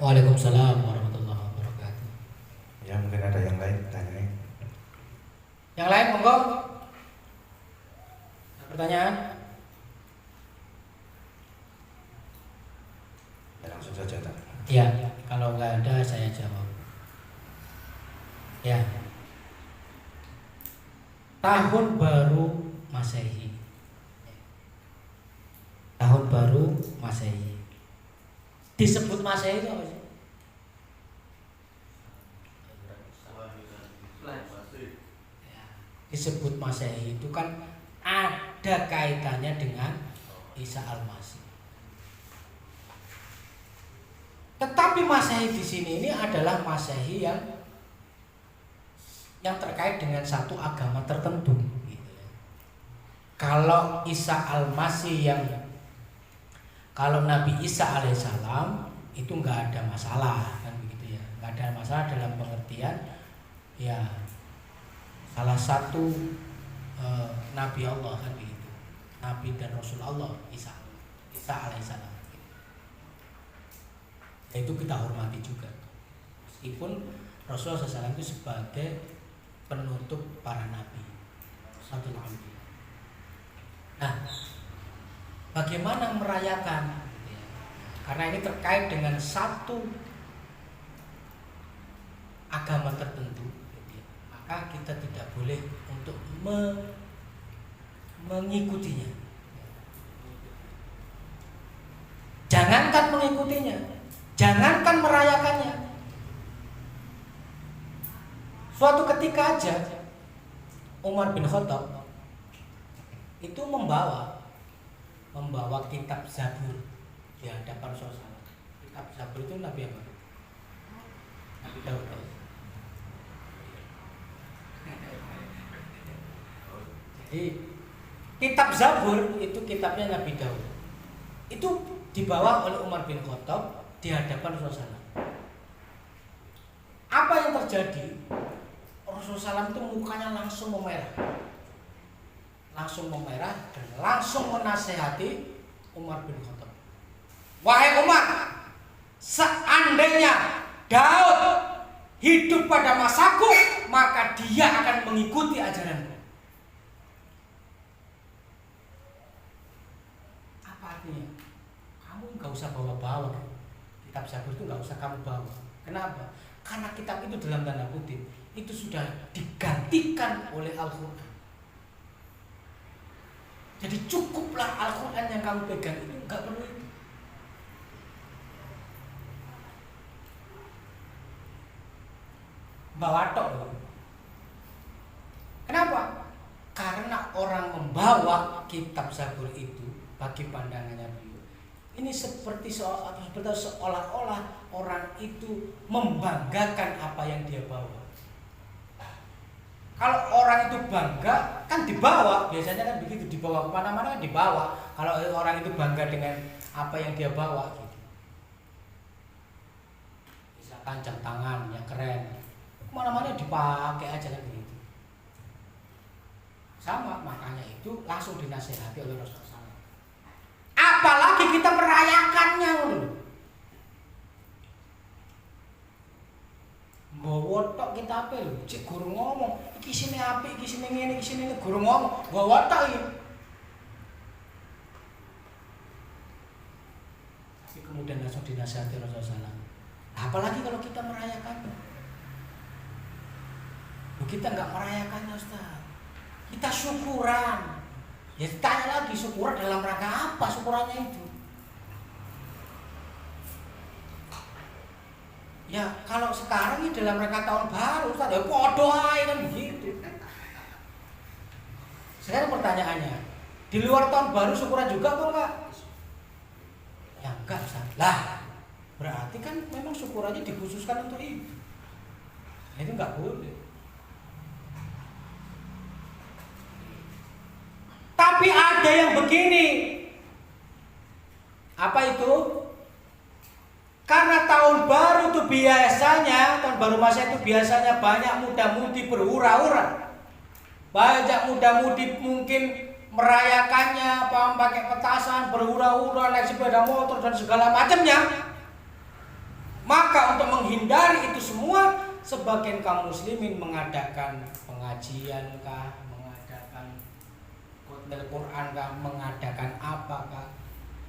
Waalaikumsalam warahmatullahi wabarakatuh. Ya mungkin ada yang lain tanyain. Yang lain monggo. Pertanyaan? Ya langsung saja tak. Ya, kalau nggak ada saya jawab. Ya. Tahun baru Masehi. Tahun baru Masehi. Disebut Masehi itu apa sih? Disebut Masehi itu kan ada kaitannya dengan Isa Al-Masih. Tetapi Masehi di sini ini adalah Masehi yang terkait dengan satu agama tertentu. Gitu ya. Kalau Isa Al-Masih kalau Nabi Isa alaihissalam itu nggak ada masalah kan begitu ya, nggak ada masalah dalam pengertian ya salah satu Nabi Allah kan begitu, Nabi dan Rasul Allah Isa alaihissalam. Itu kita hormati juga meskipun Rasulullah SAW itu sebagai penutup para nabi satu nabi. Nah, bagaimana merayakan? Karena ini terkait dengan satu agama tertentu, maka kita tidak boleh untuk mengikutinya. Jangankan mengikutinya, jangankan merayakannya. Suatu ketika aja Umar bin Khattab itu membawa kitab Zabur di hadapan Rasulullah. Kitab Zabur itu Nabi apa? Nabi Daud. Jadi kitab Zabur itu kitabnya Nabi Daud. Itu dibawa oleh Umar bin Khattab di hadapan Rasulullah. Apa yang terjadi? Rasulullah itu mukanya langsung memerah. Dan langsung menasehati Umar bin Khattab. Wahai Umar, seandainya Daud hidup pada masaku, maka dia akan mengikuti ajaranku. Apa artinya? Kamu nggak usah bawa-bawa kitab Zabur itu, nggak usah kamu bawa. Kenapa? Karena kitab itu dalam tanda kutip itu sudah digantikan oleh Al-Quran. Jadi cukuplah Al-Quran yang kamu pegang itu, nggak perlu itu. Bawa tok. Kenapa? Karena orang membawa kitab Zabur itu bagi pandangannya beliau ini seperti seolah-olah orang itu membanggakan apa yang dia bawa. Kalau orang itu bangga kan dibawa, biasanya kan begitu, dibawa kemana-mana kan dibawa. Kalau orang itu bangga dengan apa yang dia bawa gitu. Misalkan jam tangan yang keren, kemana-mana dipakai aja kan begitu. sama, makanya itu langsung dinasihati oleh Rasulullah SAW. Apalagi kita merayakannya loh. Bawa tok kita apa lho, cek guru ngomong, iki sini apik, iki sini ngene, iki sini guru ngomong, bawa tok iki. Tapi kemudian langsung dinasihati Rasulullah SAW. Apalagi kalau kita merayakannya. Kita nggak merayakannya, Ustaz. Kita syukuran. Ya tanya lagi, syukuran dalam rangka apa syukurannya itu? Ya kalau sekarang ini dalam rangka tahun baru, Ustaz, ya podo aja kan begitu. Sekarang pertanyaannya, di luar tahun baru syukuran juga apa enggak? Ya enggak, Ustaz. Lah, berarti kan memang syukurannya dikhususkan untuk itu. Itu enggak boleh. Tapi ada yang begini. Apa itu? Karena tahun baru itu biasanya, tahun baru masa itu biasanya banyak muda-mudi berhura-hura. Banyak muda-mudi mungkin merayakannya, pakai petasan, berhura-hura, naik sepeda motor dan segala macamnya. Maka untuk menghindari itu semua, sebagian kaum muslimin mengadakan pengajian kah, mengadakan khotbah Quran kah, mengadakan apakah?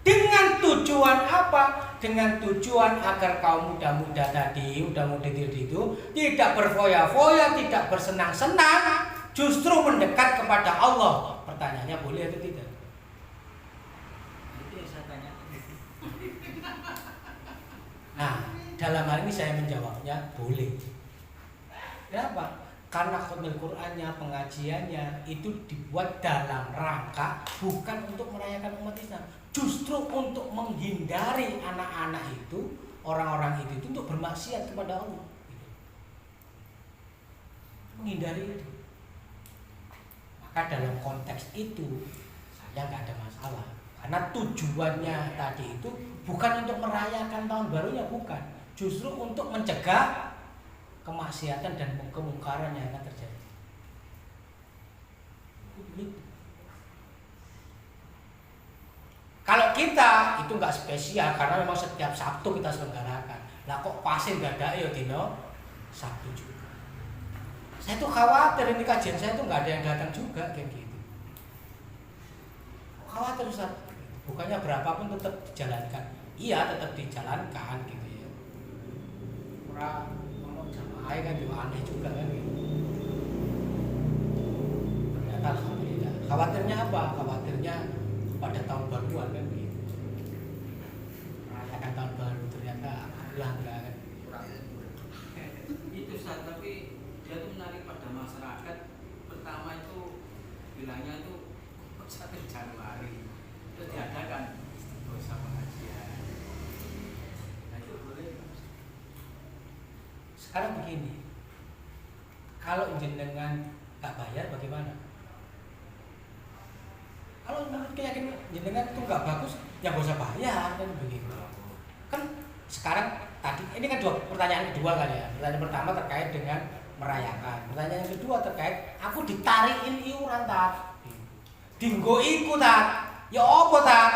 Dengan tujuan apa? Dengan tujuan agar kaum muda-muda tadi, muda-mudi itu tidak berfoya-foya, tidak bersenang-senang, justru mendekat kepada Allah. Pertanyaannya boleh atau tidak? Itu yang saya tanya. Nah, dalam hal ini saya menjawabnya boleh. Kenapa? Karena khotbah Qur'annya, pengajiannya itu dibuat dalam rangka bukan untuk merayakan umat Islam, justru untuk menghindari anak-anak itu, orang-orang itu untuk bermaksiat kepada Allah. Menghindari itu. Maka dalam konteks itu saya nggak ada masalah, karena tujuannya tadi itu bukan untuk merayakan tahun barunya, bukan, justru untuk mencegah kemaksiatan dan kemungkaran yang akan terjadi. Kalau kita itu nggak spesial karena memang setiap Sabtu kita selenggarakan. Lah kok pasir nggak ada ya dino Sabtu juga. Saya tuh khawatir ini kajian saya tuh nggak ada yang datang juga kayak gitu. Khawatir Ustaz. Bukannya berapapun tetap dijalankan. Iya tetap dijalankan gitu ya. Kalau jamaah kan juga aneh juga kan gitu. Ternyata alhamdulillah. Khawatirnya apa? Khawatirnya pada tahun baruan kan gitu. Merayakan tahun baru ternyata alhamdulillah enggak kan. Itu Ustaz, tapi dia tuh menarik pada masyarakat. Pertama itu bilangnya itu 1 Januari itu diadakan dosa pengajian. Nah itu boleh. Sekarang begini, kalau jenengan tak bayar bagaimana? Kalau menurut keyakinan jenengan itu nggak bagus, ya nggak usah bayar kan begitu. Kan sekarang tadi ini kan pertanyaan kedua kan ya. Pertanyaan pertama terkait dengan merayakan. Pertanyaan yang kedua terkait aku ditarikin iuran tak, dinggo iku tak, ya apa tak?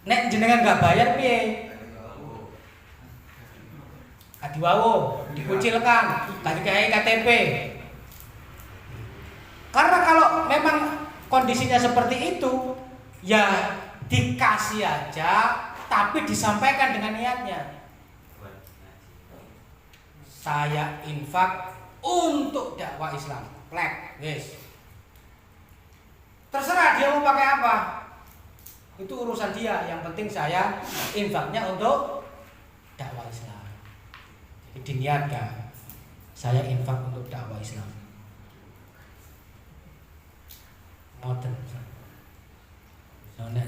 Nek jenengan nggak bayar piye? Kadiwawo, dikucilkan, kasih kayak KTP. Karena kalau memang kondisinya seperti itu, ya dikasih aja, tapi disampaikan dengan niatnya. Saya infak untuk dakwah Islam, plek, guys. Terserah dia mau pakai apa, itu urusan dia. Yang penting saya infaknya untuk dakwah Islam. Jadi diniatkan, saya infak untuk dakwah Islam. Ngoten. Soalnya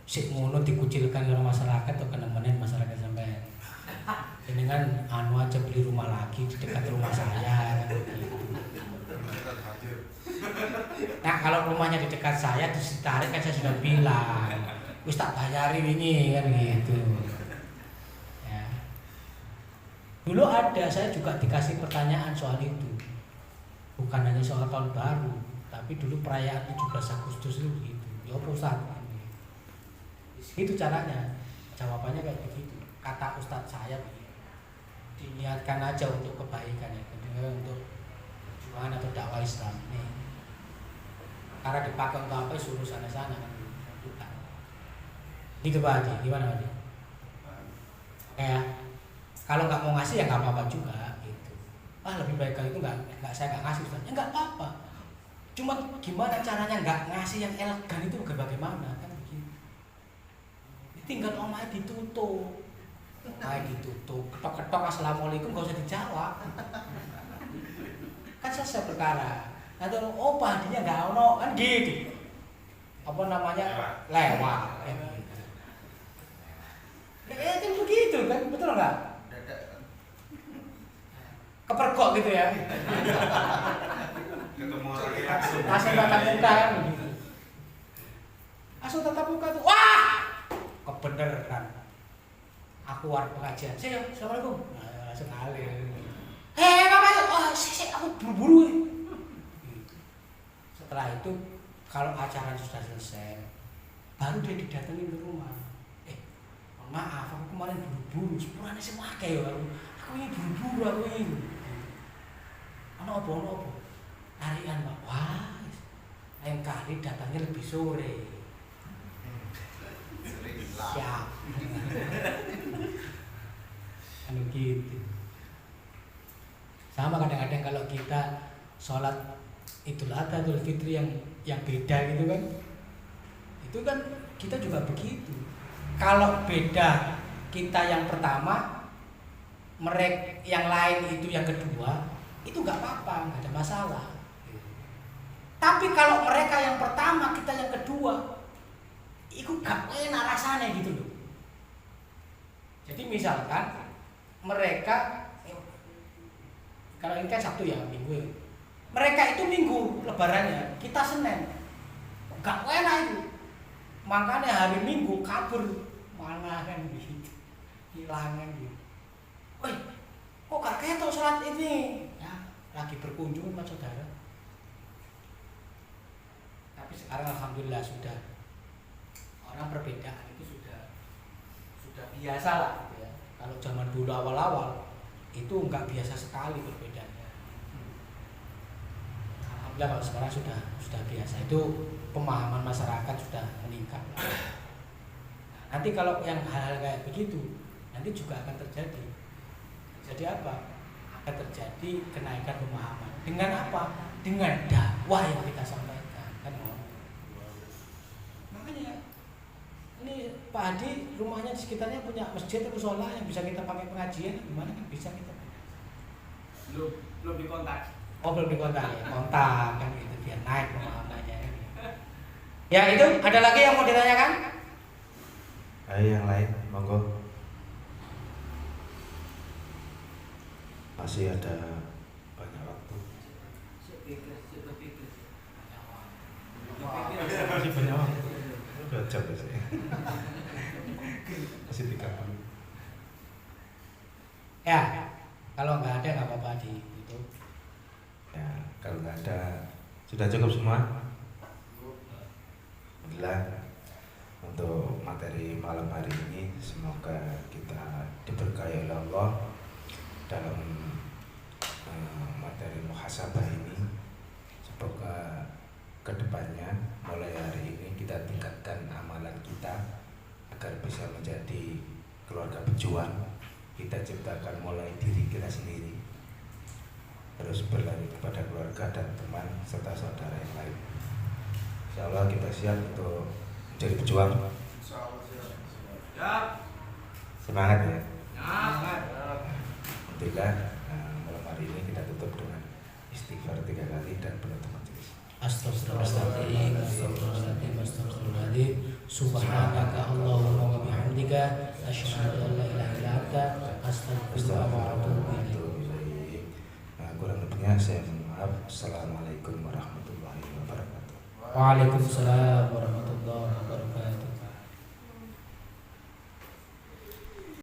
sik ngono dikucilkan karo masyarakat atau kenemenen masyarakat sampai ini kan anu aja beli rumah lagi di dekat rumah saya kan begitu. Nah kalau rumahnya di dekat saya terus ditarik kan saya sudah bilang wis tak bayari ini kan gitu ya. Dulu ada saya juga dikasih pertanyaan soal itu. bukan hanya soal tahun baru, tapi dulu perayaan 17 Agustus itu begitu. Ya apa Ustaz? Itu caranya. Jawabannya kayak begitu. Kata Ustadz saya begitu. Diniatkan aja untuk kebaikan ya, untuk perjuangan atau dakwah Islam nih. Karena dipakai untuk apa suruh sana-sana kan bukan. Gitu Pak Haji, gimana Pak Haji? Ya, kalau nggak mau ngasih ya nggak apa-apa juga gitu. Lebih baik kalau itu nggak saya nggak ngasih Ustaz. Ya nggak apa-apa. Cuma gimana caranya nggak ngasih yang elegan itu bagaimana kan begitu. Tinggal omah ditutup. Ditutup, ketok-ketok assalamualaikum gak usah dijawab. Kan selesai perkara. Atau Pak hadinya nggak ono kan gitu. Apa namanya? Lewat. Kan begitu kan, betul nggak? Kepergok gitu ya. Ketemu lagi langsung. Langsung tatap muka kan begitu. Langsung tatap muka tuh, wah, kebeneran. Aku warung pengajian. Saya, assalamualaikum. Langsung ngalir. Bapak, aku buru-buru. Setelah itu, kalau acara sudah selesai, baru dia didatengin ke rumah. Maaf, aku kemarin buru-buru. Sepurane semua kayak aku ini buru-buru, aku ini. Ono apa? Tarian Pak. Wah, lain kali datangnya lebih sore. Siap. Anu gitu. Sama kadang-kadang kalau kita sholat Idul Adha, Idul Fitri yang beda gitu kan, itu kan kita juga begitu. Kalau beda kita yang pertama, mereka yang lain itu yang kedua, itu nggak apa-apa, nggak ada masalah. Tapi kalau mereka yang pertama, kita yang kedua, itu gak enak rasanya gitu loh. Jadi misalkan mereka, kalau ini kan Sabtu ya, Minggu ya. Mereka itu Minggu lebarannya, kita Senin. Gak enak itu. Makanya hari Minggu kabur, mana kan gitu, hilangan gitu. Woi, kok gak ketok sholat ini? Ya, lagi berkunjung sama saudara. Tapi sekarang alhamdulillah sudah, orang perbedaan itu sudah biasa lah gitu ya. Kalau zaman dulu awal-awal itu nggak biasa sekali perbedaannya. Alhamdulillah kalau sekarang sudah biasa, itu pemahaman masyarakat sudah meningkat. Nanti kalau yang hal-hal kayak begitu nanti juga akan terjadi. Jadi apa? Akan terjadi kenaikan pemahaman. Dengan apa? Dengan dakwah yang kita sampaikan. Kan? Makanya ini Pak Hadi rumahnya di sekitarnya punya masjid atau musola yang bisa kita pakai pengajian, gimana kan bisa kita? Belum dikontak. Oh belum dikontak ya, kontak kan gitu biar naik pemahamannya. Ya itu ada lagi yang mau ditanyakan? Ayo yang lain, monggo. Masih ada banyak waktu. Masih banyak waktu. 2 jam biasanya. Masih 30. Ya, kalau nggak ada nggak apa-apa di itu. Ya, kalau nggak ada, sudah cukup semua. Alhamdulillah untuk materi malam hari ini, semoga kita diberkahi oleh Allah dalam materi muhasabah ini. Semoga kedepannya mulai hari ini kita tingkatkan amalan kita agar bisa menjadi keluarga pejuang. Kita ciptakan mulai diri kita sendiri, terus berlari kepada keluarga dan teman serta saudara yang lain. Insya Allah kita siap untuk menjadi pejuang. Semangat ya. Alhamdulillah, malam hari ini kita tutup dengan istighfar 3 kali dan penutup majelis. Astagfirullahaladzim, astagfirullahaladzim, astagfirullahaladzim. Subhanaka Allahumma wa bihamdika, asyhadu an la ilaha illa anta, astaghfiruka wa atubu ilaik. Kurang lebihnya saya mohon maaf. Assalamualaikum warahmatullahi wabarakatuh. Waalaikumsalam warahmatullahi wabarakatuh.